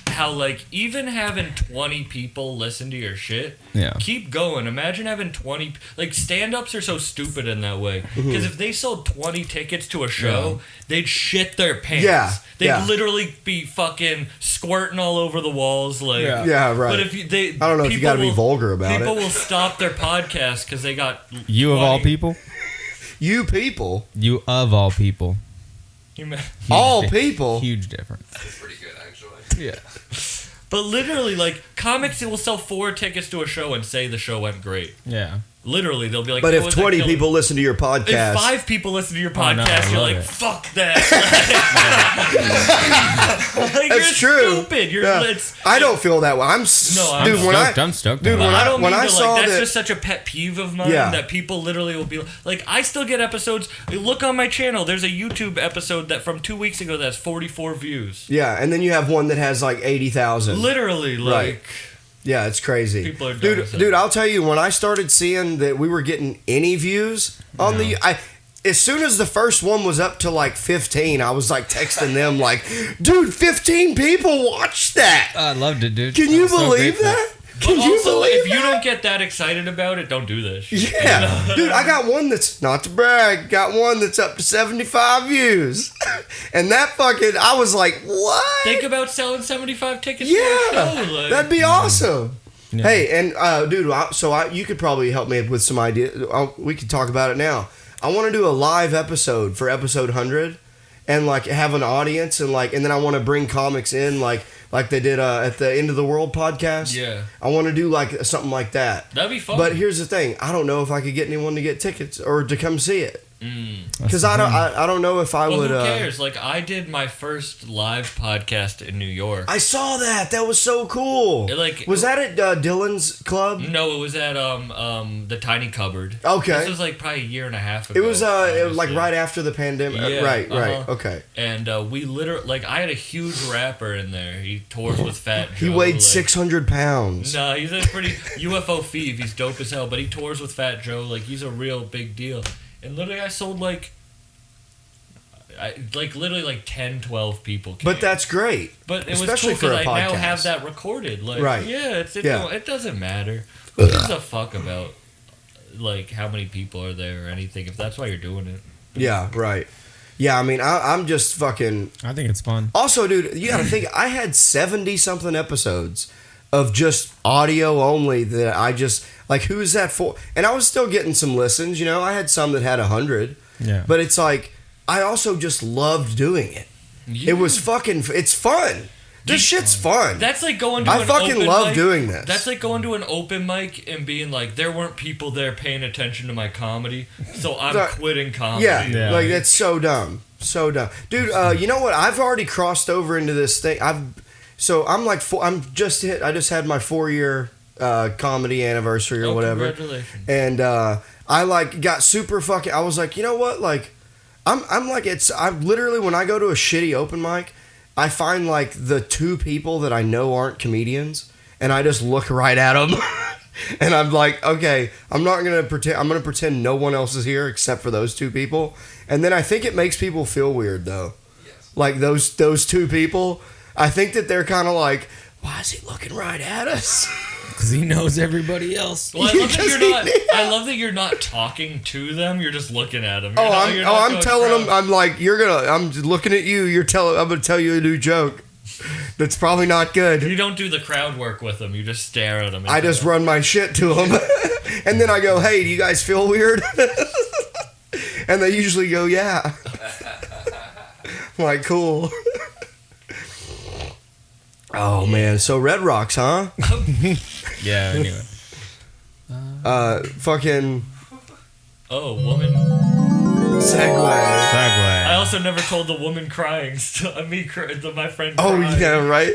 how like even having 20 people listen to your shit. Yeah. Keep going. Imagine having 20 like stand-ups are so stupid in that way because if they sold 20 tickets to a show, they'd shit their pants. Yeah, They'd yeah. literally be fucking squirting all over the walls like Yeah. Yeah, right. But if they I don't know if you people gotta be will- vulgar about People it. will stop their podcast because they got You of all 20 people? You people, You of all people. You ma- all di- people. Huge difference. That's pretty good, actually. Yeah. But literally, like comics, will sell 4 tickets to a show and say the show went great. Yeah. Literally, they'll be like. But "Oh, if was that 20 killer?" people listen to your podcast, If 5 people listen to your Oh, no, podcast, I you're love like, it. fuck that. Like, that's you're true. Stupid. You're. Yeah. It's, I don't feel that way. I'm I'm dude. When I'm stoked. dude, on when that. I don't when mean I to, saw like, that's that- just such a pet peeve of mine Yeah. that people literally will be like, I still get episodes. Look on my channel. There's a YouTube episode that from 2 weeks ago that's 44 views. yeah, and then you have one that has like 80,000. Literally, like. Right. Yeah, it's crazy. People are dumb as hell. dude. I'll tell you, when I started seeing that we were getting any views on as soon as the first one was up to like 15, I was like texting them like, dude, 15 people watched that. I loved it, dude. Can you I'm so believe grateful. that? But Can you also, believe if you that? don't get that excited about it, don't do this. shit. Yeah, dude, I got one that's not to brag. Got one that's up to 75 views, and that fucking I was like, what? Think about selling 75 tickets. Yeah, for a show, like, that'd be awesome. Yeah. Hey, and dude, you could probably help me with some ideas. We could talk about it now. I want to do a live episode for episode 100, and like have an audience, and then I want to bring comics in, like they did at the End of the World podcast. Yeah. I want to do like something like that. That'd be fun. But here's the thing: I don't know if I could get anyone to get tickets or to come see it. Mm. Because I don't know if I Well, would. who cares? Like, I did my first live podcast in New York. I saw that. That was so cool. Was that at Dylan's club? No, it was at the Tiny Cupboard. Okay. This was like probably a year and a half ago. It was like honestly. right after the pandemic. Yeah, Right. uh-huh. Okay. And we literally, like, I had a huge rapper in there. He tours with Fat Joe. He weighed like, 600 pounds. No, he's a pretty UFO thief. He's dope as hell. But he tours with Fat Joe. Like, he's a real big deal. And literally, I sold literally like 10, 12 people came. But that's great. But it especially was cool for a because I now podcast. have that recorded. Like, Right. Yeah, Yeah. it doesn't matter. Who gives a fuck about like how many people are there or anything if that's why you're doing it? Yeah, right. Yeah, I mean, I'm just fucking. I think it's fun. Also, dude, you gotta think, I had 70 something episodes of just audio only that I just, like, who's that for? And I was still getting some listens, I had some that had 100. Yeah. But it's like, I also just loved doing it. Yeah. It was it's fun. This shit's fun. That's like going to I an fucking open love mic. doing this. That's like going to an open mic and being like, there weren't people there paying attention to my comedy, so I'm quitting comedy. Yeah, like that's so dumb. So dumb. Dude, you know what? I've already crossed over into this thing. I just had my 4-year comedy anniversary or whatever. Congratulations. And I like got super fucking, I was like, you know what? Like I'm literally, when I go to a shitty open mic, I find like the 2 people that I know aren't comedians, and I just look right at them. And I'm like, okay, I'm going to pretend no one else is here except for those 2 people. And then I think it makes people feel weird though. Yes. Like those 2 people, I think that they're kind of like, why is he looking right at us? Because he knows everybody else. Well, I love that you're not talking to them. You're just looking at them. I'm telling them, I'm like, I'm just looking at you. I'm going to tell you a new joke. That's probably not good. You don't do the crowd work with them. You just stare at them. I just run my shit to them. And then I go, hey, do you guys feel weird? And they usually go, yeah. I'm like, cool. Oh, man. So Red Rocks, huh? Yeah, anyway. Fucking Oh, woman. segue. I also never told the woman crying. My friend. Oh, crying. yeah, right?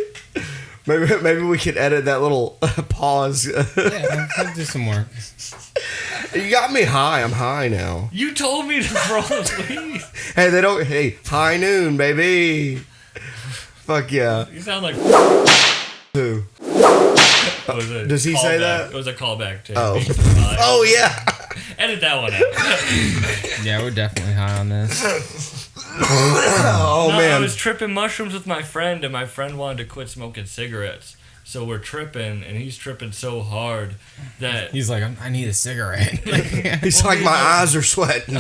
Maybe we could edit that little pause. Yeah, I'll do some more. You got me high. I'm high now. You told me to roll weed. Hey, high noon, baby. Fuck yeah. You sound like. Who? Does he say that? It was a callback to. Oh. Bye. Oh, yeah. Edit that one out. Yeah, we're definitely high on this. Oh, No, man. I was tripping mushrooms with my friend, and my friend wanted to quit smoking cigarettes. So we're tripping, and he's tripping so hard that He's like, I need a cigarette. He's like, my eyes are sweating.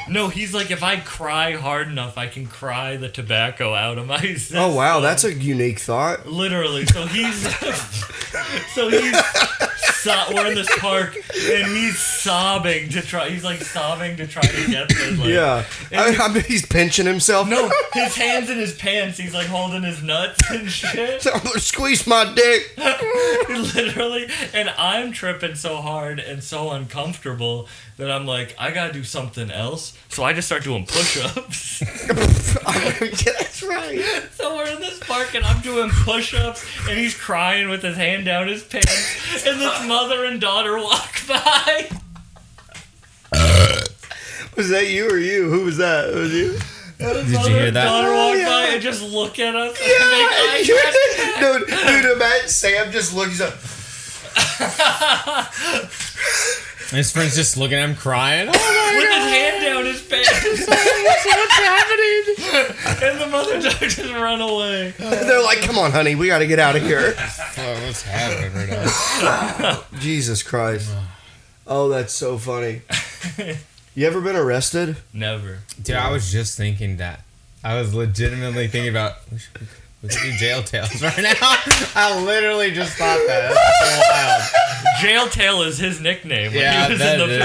no, he's like, if I cry hard enough, I can cry the tobacco out of my system. Oh, wow. That's a unique thought. Literally. So he's we're in this park, and he's sobbing to try. He's like sobbing to try to get this. Like, Yeah. I mean, he's pinching himself. No, his hands in his pants. He's like holding his nuts and shit. I'm going to squeeze my dick. Literally, and I'm tripping so hard and so uncomfortable that I'm like, I gotta do something else. So I just start doing push-ups. That's right. So we're in this park and I'm doing push-ups and he's crying with his hand down his pants and this mother and daughter walk by. Was that you or you? Who was that? It was you? Did you hear that? Daughter walk by and just look at us and make eye contact. Dude, imagine Sam just looks up. His friend's just looking at him crying. With his hand down his pants. What's happening? And the mother and daughter just run away. They're like, come on, honey, we got to get out of here. Oh, what's happening right now? Jesus Christ. Oh, that's so funny. You ever been arrested? Never. Dude, I was just thinking that. I was legitimately thinking about we could do jail tales right now. I literally just thought that. That's so Jail Tail is his nickname. When Yeah, he was that in the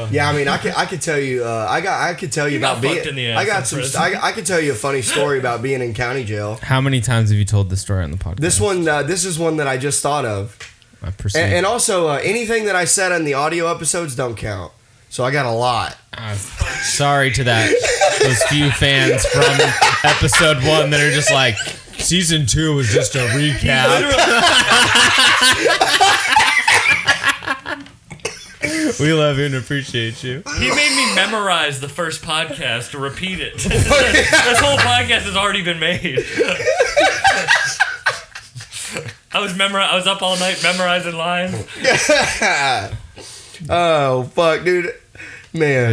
is. Yeah, I mean, I could tell you. I could tell you You got about being. fucked in the ass I got in some. prison. I could tell you a funny story about being in county jail. How many times have you told this story on the podcast? This one. This is one that I just thought of. I perceive. And also, anything that I said in the audio episodes don't count. So I got a lot. Sorry to those few fans from episode 1 that are just like, season 2 was just a recap. We love you and appreciate you. He made me memorize the first podcast to repeat it. This whole podcast has already been made. I was up all night memorizing lines. Oh fuck, dude, man.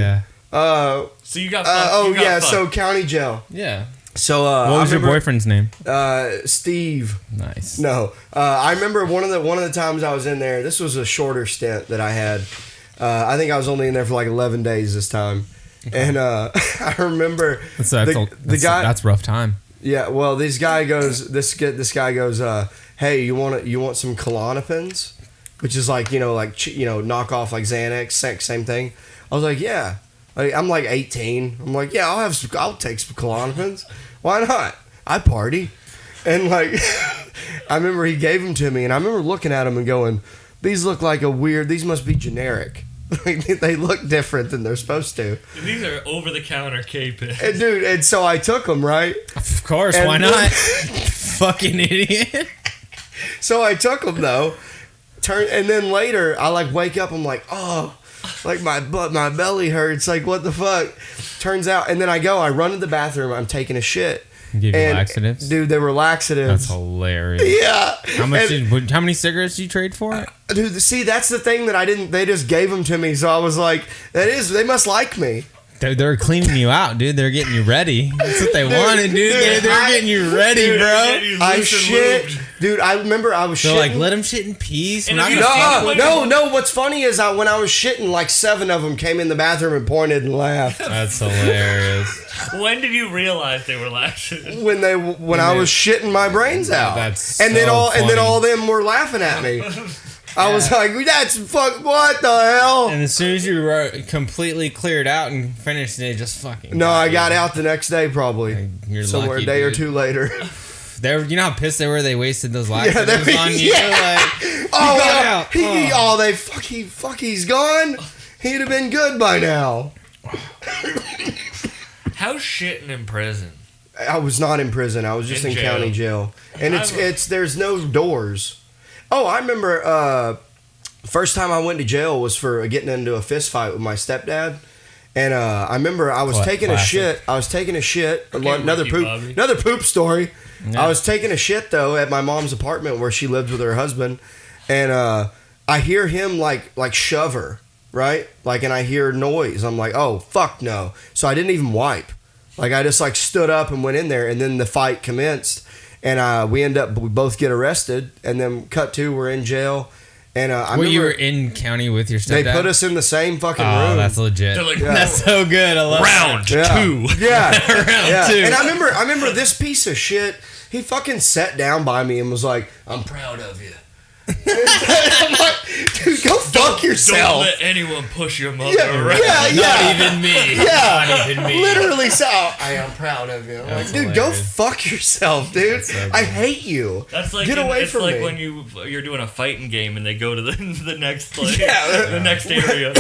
Yeah. So you got fucked. You got fucked. So county jail. Yeah. So What was your boyfriend's name? Steve. Nice. No, I remember one of the times I was in there. This was a shorter stint that I had. I think I was only in there for like 11 days this time, and I remember That's rough time. Yeah, well, this guy goes, hey, you want some Klonopins, which is like knock off like Xanax, same thing. I was like, yeah. I'm like 18. I'm like, yeah, I'll take some Klonopins. Why not? I party, and like, I remember he gave them to me, and I remember looking at them and going, these look like these must be generic. Like, they look different than they're supposed to. These are over-the-counter K-Pins. And dude, and so I took them, right? Of course, And why not? Fucking idiot. So I took them though. And then later I like wake up. I'm like, oh, like my belly hurts. Like what the fuck? Turns out, and then I run to the bathroom. I'm taking a shit. Give you laxatives? Dude, they were laxatives. That's hilarious. Yeah. How many cigarettes did you trade for it? Dude, see, that's the thing that I didn't. They just gave them to me, so I was like, they must like me. They're cleaning you out, dude. They're getting you ready. That's what they wanted, dude. They're getting you ready, bro. I shit. Dude, I remember I was shitting. They're like, let them shit in peace. We're not if gonna you- fuck with No. What's funny is when I was shitting, like 7 of them came in the bathroom and pointed and laughed. That's hilarious. When did you realize they were laxatives? When I was shitting my brains out. That's and then so all funny. of them were laughing at me. I was like, that's what the hell? And as soon as you were completely cleared out and finished, they just fucking. No, I got out the next day probably. You're Somewhere lucky, a day or dude. two later. You know how pissed they were? They wasted those laxatives on you. Yeah. Like, Oh, out. He's gone. He'd have been good by now. How's shitting in prison? I was not in prison. I was just In in jail. county jail. And there's no doors. Oh, I remember first time I went to jail was for getting into a fist fight with my stepdad. And I remember I was taking a shit. Another poop story. Yeah. I was taking a shit though at my mom's apartment where she lived with her husband, and I hear him like shove her, right? Like, and I hear noise. I'm like, oh fuck no. So I didn't even wipe. Like I just like stood up and went in there, and then the fight commenced, and we both get arrested, and then cut to we're in jail. And I remember you were in county with your stepdad? they put us in the same fucking Oh, room. that's legit. They're like, That's so good. I love round that. two. Yeah. Round two. And I remember this piece of shit, he fucking sat down by me and was like, I'm proud of you. I'm like, dude, go fuck Don't yourself. let anyone push your mother Yeah, around. Not even me. Yeah, Not even me. literally. So I am proud of you. I'm like, That's dude, go hilarious. fuck yourself, dude. so I good. hate you. That's like Get away it's from like me. when you're doing a fighting game and they go to the next like, Yeah. the next area.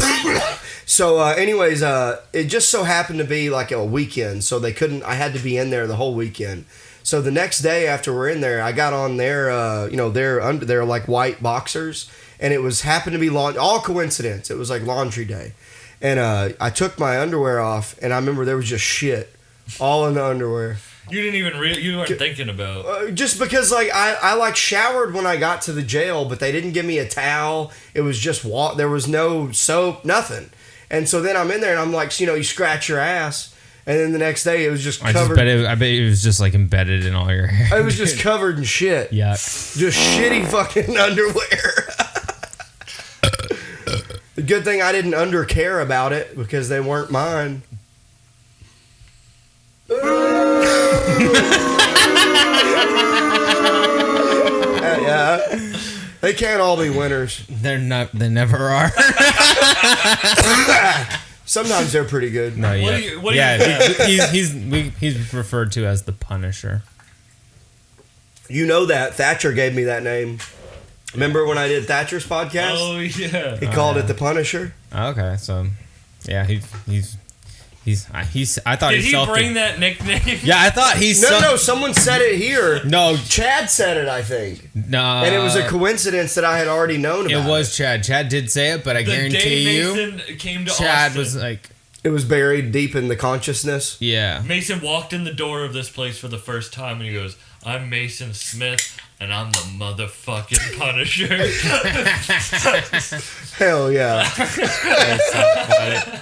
So, anyways, it just so happened to be like a weekend, so they couldn't. I had to be in there the whole weekend. So the next day after we're in there, I got on their, they're like white boxers, and it was happened to be all coincidence. It was like laundry day, and I took my underwear off, and I remember there was just shit all in the underwear. You didn't even you weren't thinking about. Just because like I like showered when I got to the jail, but they didn't give me a towel. It was just there was no soap, nothing. And so then I'm in there and I'm like, you scratch your ass, and then the next day it was just covered. I bet it was just like embedded in all your hair. It was just covered in shit. Yuck. Just shitty fucking underwear. The good thing I didn't undercare about it because they weren't mine. Yeah. They can't all be winners. They're not. They never are. Sometimes they're pretty good. No, yeah. What do you He's referred to as the Punisher. You know that. Thatcher gave me that name. Remember when I did Thatcher's podcast? Oh yeah. He called it the Punisher. Okay, so yeah, he's. I thought Did he he self- bring that nickname? Yeah, I thought he. No, someone said it here. No, Chad said it, I think. no. And it was a coincidence that I had already known about. It was Chad. Chad did say it, but I The guarantee day you, Mason came to Chad Austin, was like, It was buried deep in the consciousness. yeah. Mason walked in the door of this place for the first time and he goes, "I'm Mason Smith and I'm the motherfucking Punisher." Hell yeah.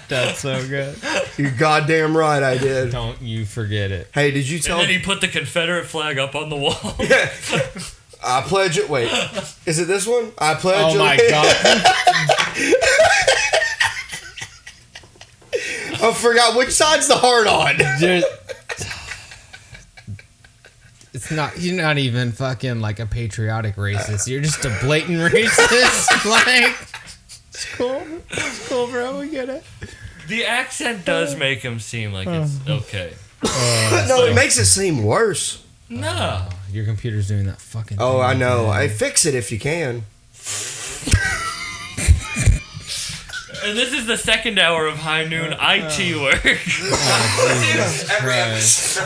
That's so good. You're goddamn right I did. Don't you forget it. Hey, did you And tell then he put the Confederate flag up on the wall. I pledge it. Wait. Is it this one? I pledge Oh my god. I forgot which side's the heart on. Dude, it's not. You're not even fucking like a patriotic racist. You're just a blatant racist. Like, it's cool. It's cool, bro. We get it. The accent does make him seem like it's okay. No, it makes it seem worse. No. Your computer's doing that fucking. Oh, thing I know. again. I fix it if you can. And this is the second hour of High Noon IT work. Christ.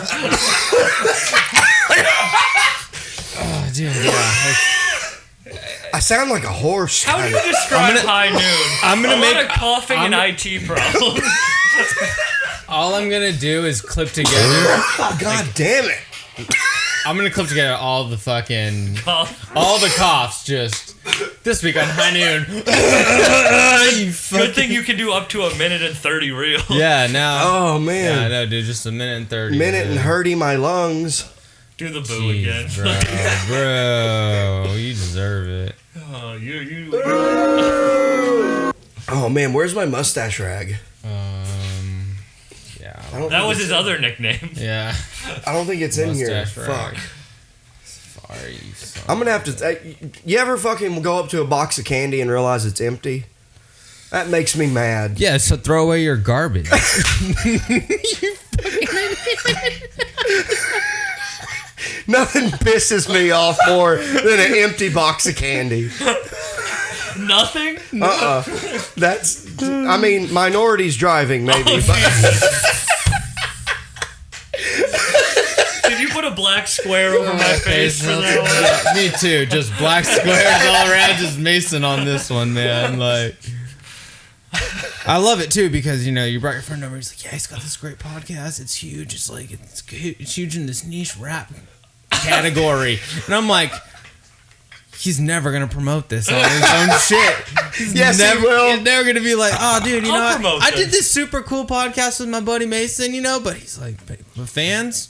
Oh, dude, yeah. I sound like a horse. How do you describe High Noon? I'm gonna a make lot of coughing and IT problems. all I'm gonna do is clip together. Oh, God damn it. I'm gonna clip together all the fucking Cough. all the coughs just this week on High Noon. You fucking- Good thing you can do up to 1:30 real. Yeah, now. Oh, Yeah, I man. know, dude. Just a minute and 30. Minute and dude. hurting my lungs. Do the boo again. Jeez, bro, you deserve it. Oh, you. Oh, man. Where's my mustache rag? Yeah, I don't That think was it's- his other nickname. yeah. I don't think it's in here. Mustache rag. Fuck. Sorry, you son I'm gonna have to. You ever fucking go up to a box of candy and realize it's empty? That makes me mad. Yeah, so throw away your garbage. Nothing pisses me off more than an empty box of candy. Nothing? That's. I mean, minorities driving maybe, but Did you put a black square over my face for that one? Yeah, me too. Just black squares all around. Just Mason on this one, man. Like, I love it too because you brought your friend over. He's like, yeah, he's got this great podcast. It's huge. It's like it's huge in this niche rap category, and I'm like, he's never gonna promote this on his own shit. yes, never, he will. He's never gonna be like, oh, dude, you I'll know, promote I did this. this super cool podcast with my buddy Mason, but he's like, but fans.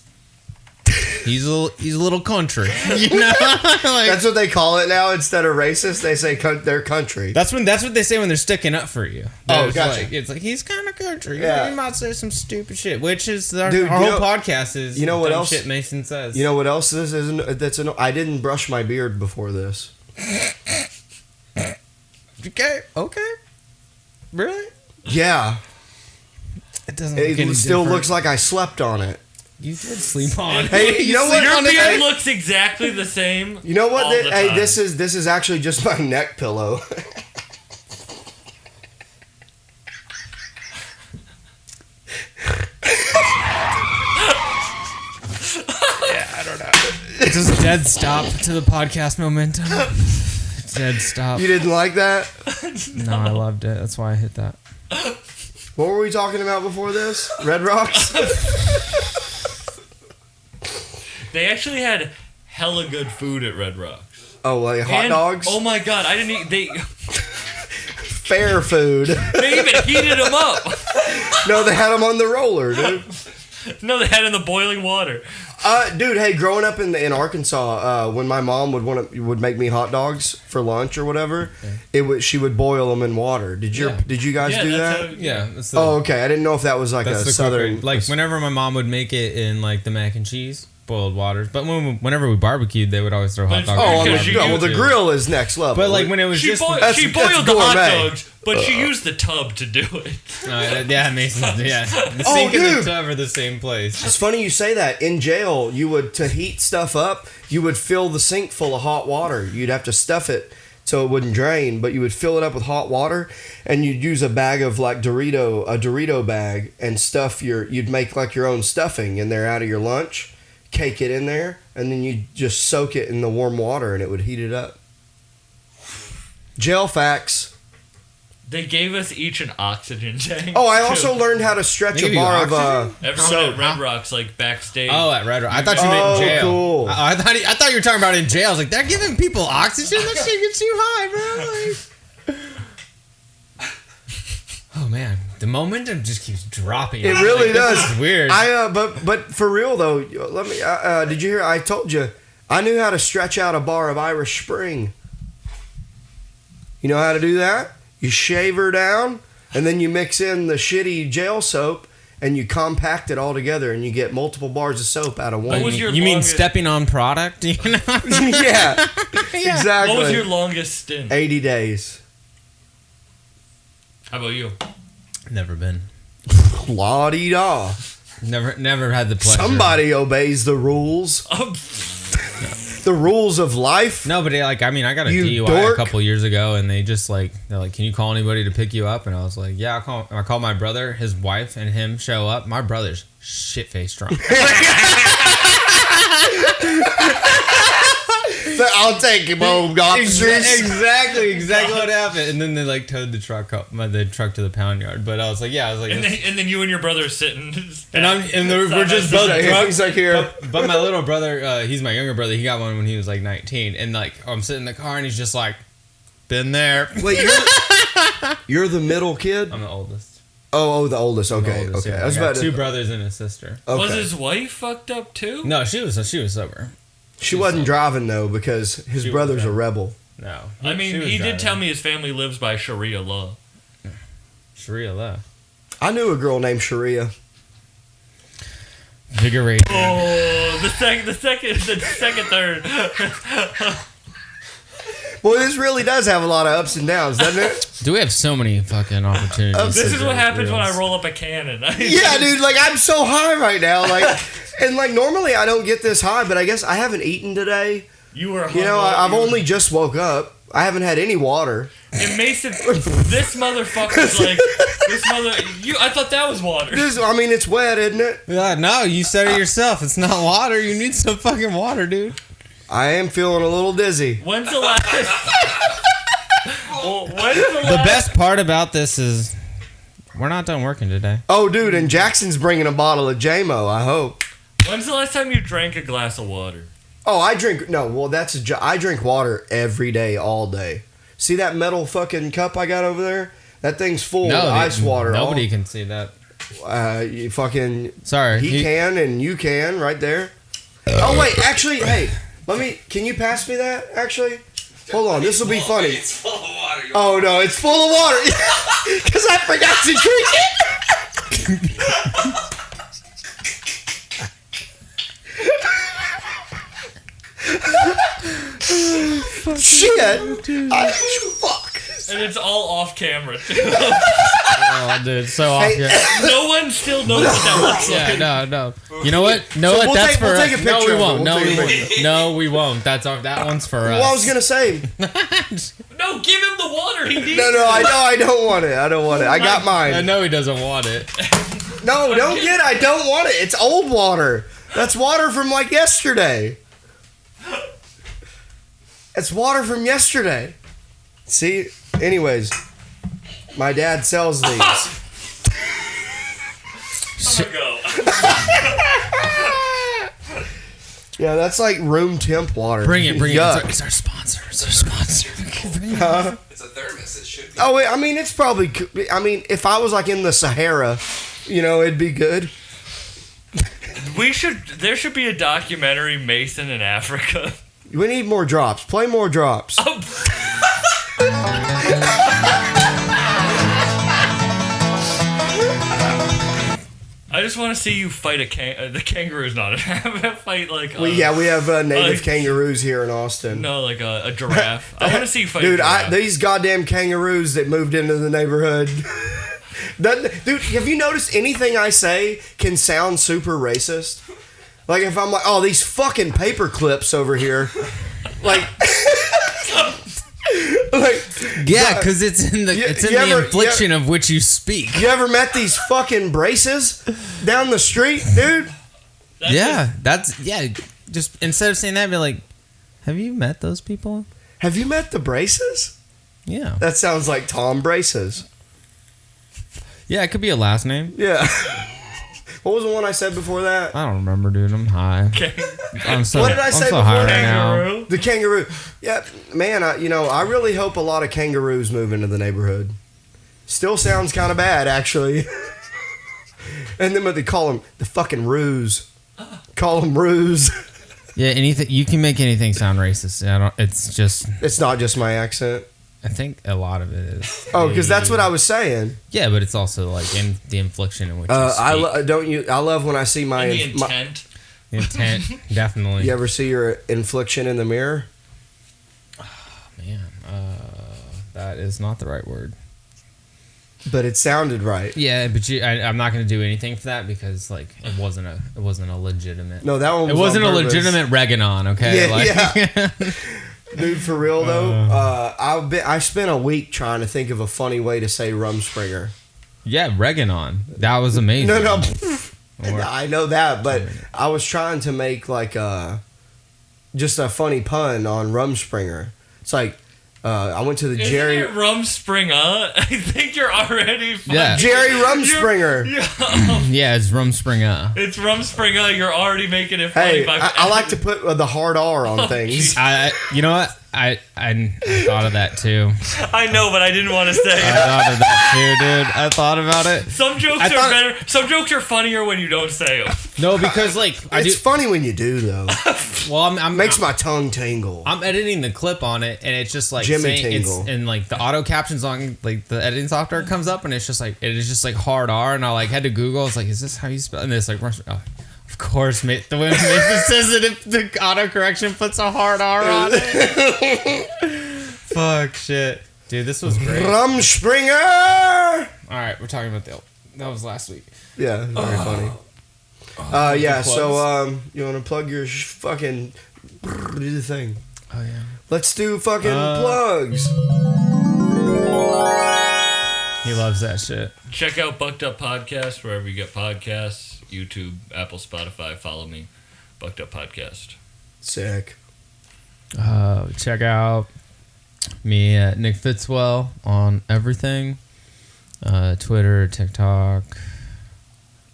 He's a little country, Like, that's what they call it now. Instead of racist, they say they're country. That's what they say when they're sticking up for you. Oh, It's gotcha. Like, it's like he's kind of country. Yeah. He might say some stupid shit, which is our Dude, whole podcast is. you know what dumb else? Shit Mason says. You know what else this is? I didn't brush my beard before this. Okay. Really? Yeah. It doesn't. Look It any still different. looks like I slept on it. You did sleep on. Hey, you know what? Your beard Hey, looks exactly the same. you know what? all the Hey, time. this is actually just my neck pillow. Just dead stop to the podcast momentum. Dead stop. You didn't like that? No, I loved it. That's why I hit that. What were we talking about before this? Red Rocks? They actually had hella good food at Red Rocks. Oh, like hot And- dogs? Oh my god, I didn't eat. Fair food. They even heated them up. No, they had them on the roller, dude. No, they had it in the boiling water. Dude, hey, growing up in Arkansas, when my mom would make me hot dogs for lunch or whatever, she would boil them in water. Did you guys Yeah, do that's that? how- Yeah. That's the, Oh, okay. I didn't know if that was like that's a the southern. quicker- like whenever my mom would make it in like the mac and cheese, boiled waters. But whenever we barbecued, they would always throw hot But- dogs. Oh, in on the, Because you well, the use- grill is next level. But like when it was She, just boiled that's the hot gourmet. dogs, but she used the tub to do it. yeah, Mason's yeah. The Oh, sink and the dude. tub are the same place. It's funny you say that. In jail, to heat stuff up, you would fill the sink full of hot water. You'd have to stuff it so it wouldn't drain, but you would fill it up with hot water, and you'd use a bag of like a Dorito bag, and you'd make like your own stuffing in there out of your lunch, cake it in there, and then you just soak it in the warm water, and it would heat it up. Jail facts. They gave us each an oxygen tank. Oh, I too. also learned how to stretch They a give you bar of Everyone at Red Rocks, like backstage. Oh, at Red Rock. I thought you meant in jail. cool. I thought you were talking about in jail. I was like, they're giving people oxygen. That shit gets too high, bro. Like, oh man, the momentum just keeps dropping. It really does. This is weird. But for real though, let me. Did you hear? I told you, I knew how to stretch out a bar of Irish Spring. You know how to do that? You shave her down, and then you mix in the shitty jail soap, and you compact it all together, and you get multiple bars of soap out of one. What was your you mean longest- stepping on product? You know? Yeah, exactly. What was your longest stint? 80 days. How about you? Never been. La-di-da. Never had the pleasure. Somebody obeys the rules. The rules of life. No, but I got a You DUI dork. a couple years ago, and they're like, can you call anybody to pick you up? And I was like, yeah, I called my brother, his wife, and him show up. My brother's shit-faced drunk. I'll take him home, officers. exactly what happened. And then they like towed the truck to the pound yard. But I was like, And then you and your brother are sitting. we're just both drunk. He's like here. But my little brother, he's my younger brother. He got one when he was like 19, and like I'm sitting in the car, and he's just like, been there. Wait, you're the middle kid? I'm the oldest. Oh, the oldest. I'm the Okay, oldest, okay. yeah. I was I got about two to. brothers and a sister. Okay. Was his wife fucked up too? No, she was sober. She wasn't driving though because his She was brother's a driving. rebel. No, I mean, she was he did driving. tell me his family lives by Sharia law. Sharia law. I knew a girl named Sharia. Vigorate. Oh, the second third. Well, this really does have a lot of ups and downs, doesn't it? Do we have so many fucking opportunities? This is to what happens when I reels? roll up a cannon. Yeah, dude. Like I'm so high right now. Like, and like normally I don't get this high, but I guess I haven't eaten today. You were. You know, I've hungover. only just woke up. I haven't had any water. And Mason, this motherfucker's like, I thought that was water. I mean, it's wet, isn't it? Yeah, no, you said it yourself. It's not water. You need some fucking water, dude. I am feeling a little dizzy. When's the last? Well, when's the The last? best part about this is we're not done working today. Oh, dude, and Jackson's bringing a bottle of JMO. I hope. When's the last time you drank a glass of water? Oh, I drink. No, well, I drink water every day, all day. See that metal fucking cup I got over there? That thing's full of ice water. Nobody can see that. You fucking. Sorry. He can and you can right there. Oh wait, actually, hey, Can you pass me that? Actually, hold on. This will be funny. It's full of water. Oh no, it's full of water because I forgot to drink it. Shit! Fuck. And it's all off camera, too. Oh, dude, so off. Hey, Yeah. No one still knows what that looks like. Yeah, no. You know what? No, So what? we'll That's take- for we'll us. take a picture No, we of it. won't. We'll No, take we a won't. No, we won't. That one's for us. Well, I was gonna say, No, give him the water. He needs no, I don't want it. I don't want it. I got I mine. know he doesn't want it. No, don't get it. I don't want it. It's old water. That's water from like yesterday. It's water from yesterday. See? Anyways, my dad sells these. I'm gonna go. Yeah, that's like room temp water. Bring it. Yuck. It's our sponsor. Bring it. It's a thermos. It should be. Oh, wait, I mean, it's probably. I mean, if I was like in the Sahara, it'd be good. There should be a documentary, Mason in Africa. We need more drops. Play more drops. I just want to see you fight the kangaroo's not a fight like. We have native like- kangaroos here in Austin. No, like a giraffe. I want to see you fight a Dude, giraffe. these goddamn kangaroos that moved into the neighborhood. Dude, have you noticed anything I say can sound super racist? Like if I'm like, oh, these fucking paper clips over here, like, Yeah, because it's in the infliction of which you speak. You ever met these fucking braces down the street, dude? Just instead of saying that, be like, have you met those people? Have you met the Braces? Yeah. That sounds like Tom Braces. Yeah, it could be a last name. Yeah. What was the one I said before that? I don't remember, dude. I'm high. I'm so, What did I say I'm so before high right Kangaroo? now. The kangaroo. Yeah, man, I really hope a lot of kangaroos move into the neighborhood. Still sounds kind of bad, actually. And then what they call them, the fucking ruse. Call them ruse. Yeah, anything you can make anything sound racist. It's just. It's not just my accent. I think a lot of it is. Oh, because that's what I was saying. Yeah, but it's also like in the infliction in which you speak. I love when I see my, And the intent. The intent, definitely. You ever see your infliction in the mirror? Man, that is not the right word. But it sounded right. Yeah, but I'm not going to do anything for that because like it wasn't a legitimate. No, that one. It wasn't a legitimate Reganon. Okay. Yeah, yeah. Dude, for real though, I spent a week trying to think of a funny way to say Rumspringer. Yeah, Reganon. That was amazing. No. I know that, but I was trying to make like just a funny pun on Rumspringer. It's like I went to the Isn't Jerry it Rumspringa? I think you're already. Yeah. Jerry Rumspringer. Yeah, it's Rumspringer. It's Rumspringa. You're already making it funny. Hey, I like to put the hard R on things. You know what? I thought of that too. I know, but I didn't want to say I it. thought of that too, dude. I thought about it. Some jokes are better. Some jokes are funnier when you don't say them. No, because like It's funny when you do though. Well, I'm Makes my tongue tingle. I'm editing the clip on it, and it's just like Jimmy saying tingle. it's and like the auto captions on like the editing software comes up, and it's just like it is just like hard R, and I like had to Google. It's like, is this how you spell? And it's like, oh, of course, mate. The way Mason says it, if the autocorrection puts a hard R on it. Fuck shit, dude. This was great. Rumspringer. All right, we're talking about that was last week. Yeah, very funny. Yeah, so you want to plug your fucking do the thing. Oh yeah. Let's do fucking plugs. He loves that shit. Check out Bucked Up Podcast wherever you get podcasts. YouTube, Apple, Spotify. Follow me. Bucked Up Podcast. Sick. Check out me at Nick Fitzwell on everything. Twitter, TikTok,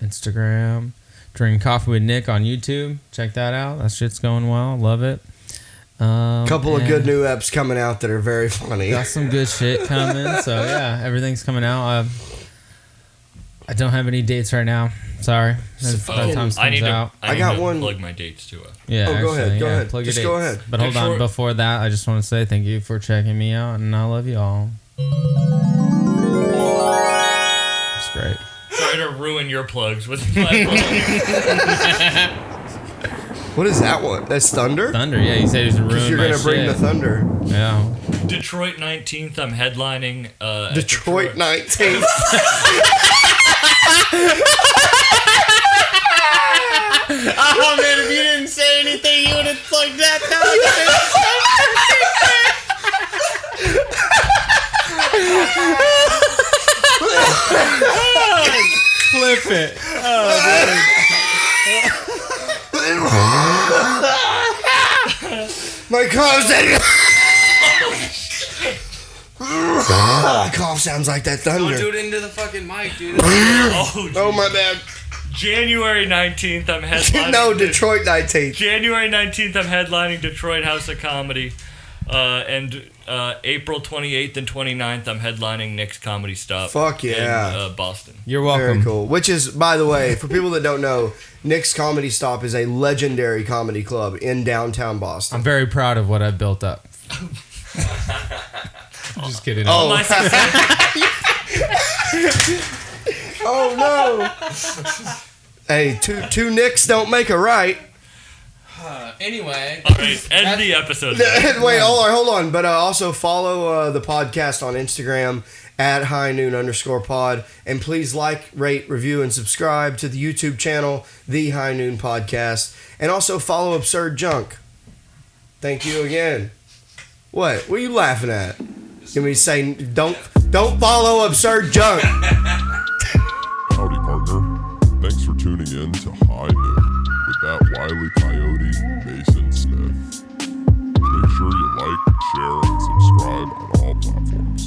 Instagram. Drinking Coffee with Nick on YouTube. Check that out. That shit's going well. Love it. Couple of good new apps coming out that are very funny. Got some good shit coming. So yeah, everything's coming out. I don't have any dates right now. Sorry. By the time this comes out. I got to one. plug my dates too. Yeah. Oh, go ahead. Go ahead. Plug Just your go dates. ahead. But hold on. Before that, I just want to say thank you for checking me out, and I love you all. It's great. Sorry to ruin your plugs with my plug. What is that one? That's Thunder? Thunder, yeah. You said he's a ruin Because you're my going to bring shit. the thunder. Yeah. Detroit 19th, I'm headlining. Detroit 19th. Oh man, if you didn't say anything, you would have plugged that down. Flip it. My cough sounds like that thunder. Don't do it into the fucking mic, dude. Oh, my bad. January 19th, I'm headlining. No, Detroit 19th. January 19th, I'm headlining Detroit House of Comedy. And April 28th and 29th, I'm headlining Nick's Comedy Stop. Fuck yeah. In Boston. You're welcome. Very cool. Which is, by the way, for people that don't know, Nick's Comedy Stop is a legendary comedy club in downtown Boston. I'm very proud of what I've built up. Just kidding. Oh, oh no. Hey, two Nicks don't make a right. Anyway. All right, end the episode. Wait, hold on. But also follow the podcast on Instagram at @highnoon_pod. And please like, rate, review, and subscribe to the YouTube channel, The High Noon Podcast. And also follow Absurd Junk. Thank you again. What are you laughing at? Can we say don't follow Absurd Junk? Howdy, partner. Thanks for tuning in to High Noon with that wily coyote, Mason Smith. Make sure you like, share, and subscribe on all platforms.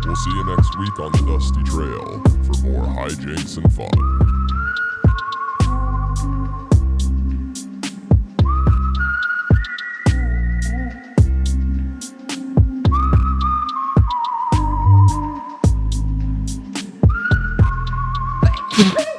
We'll see you next week on the Dusty Trail for more hijinks and fun. Woo!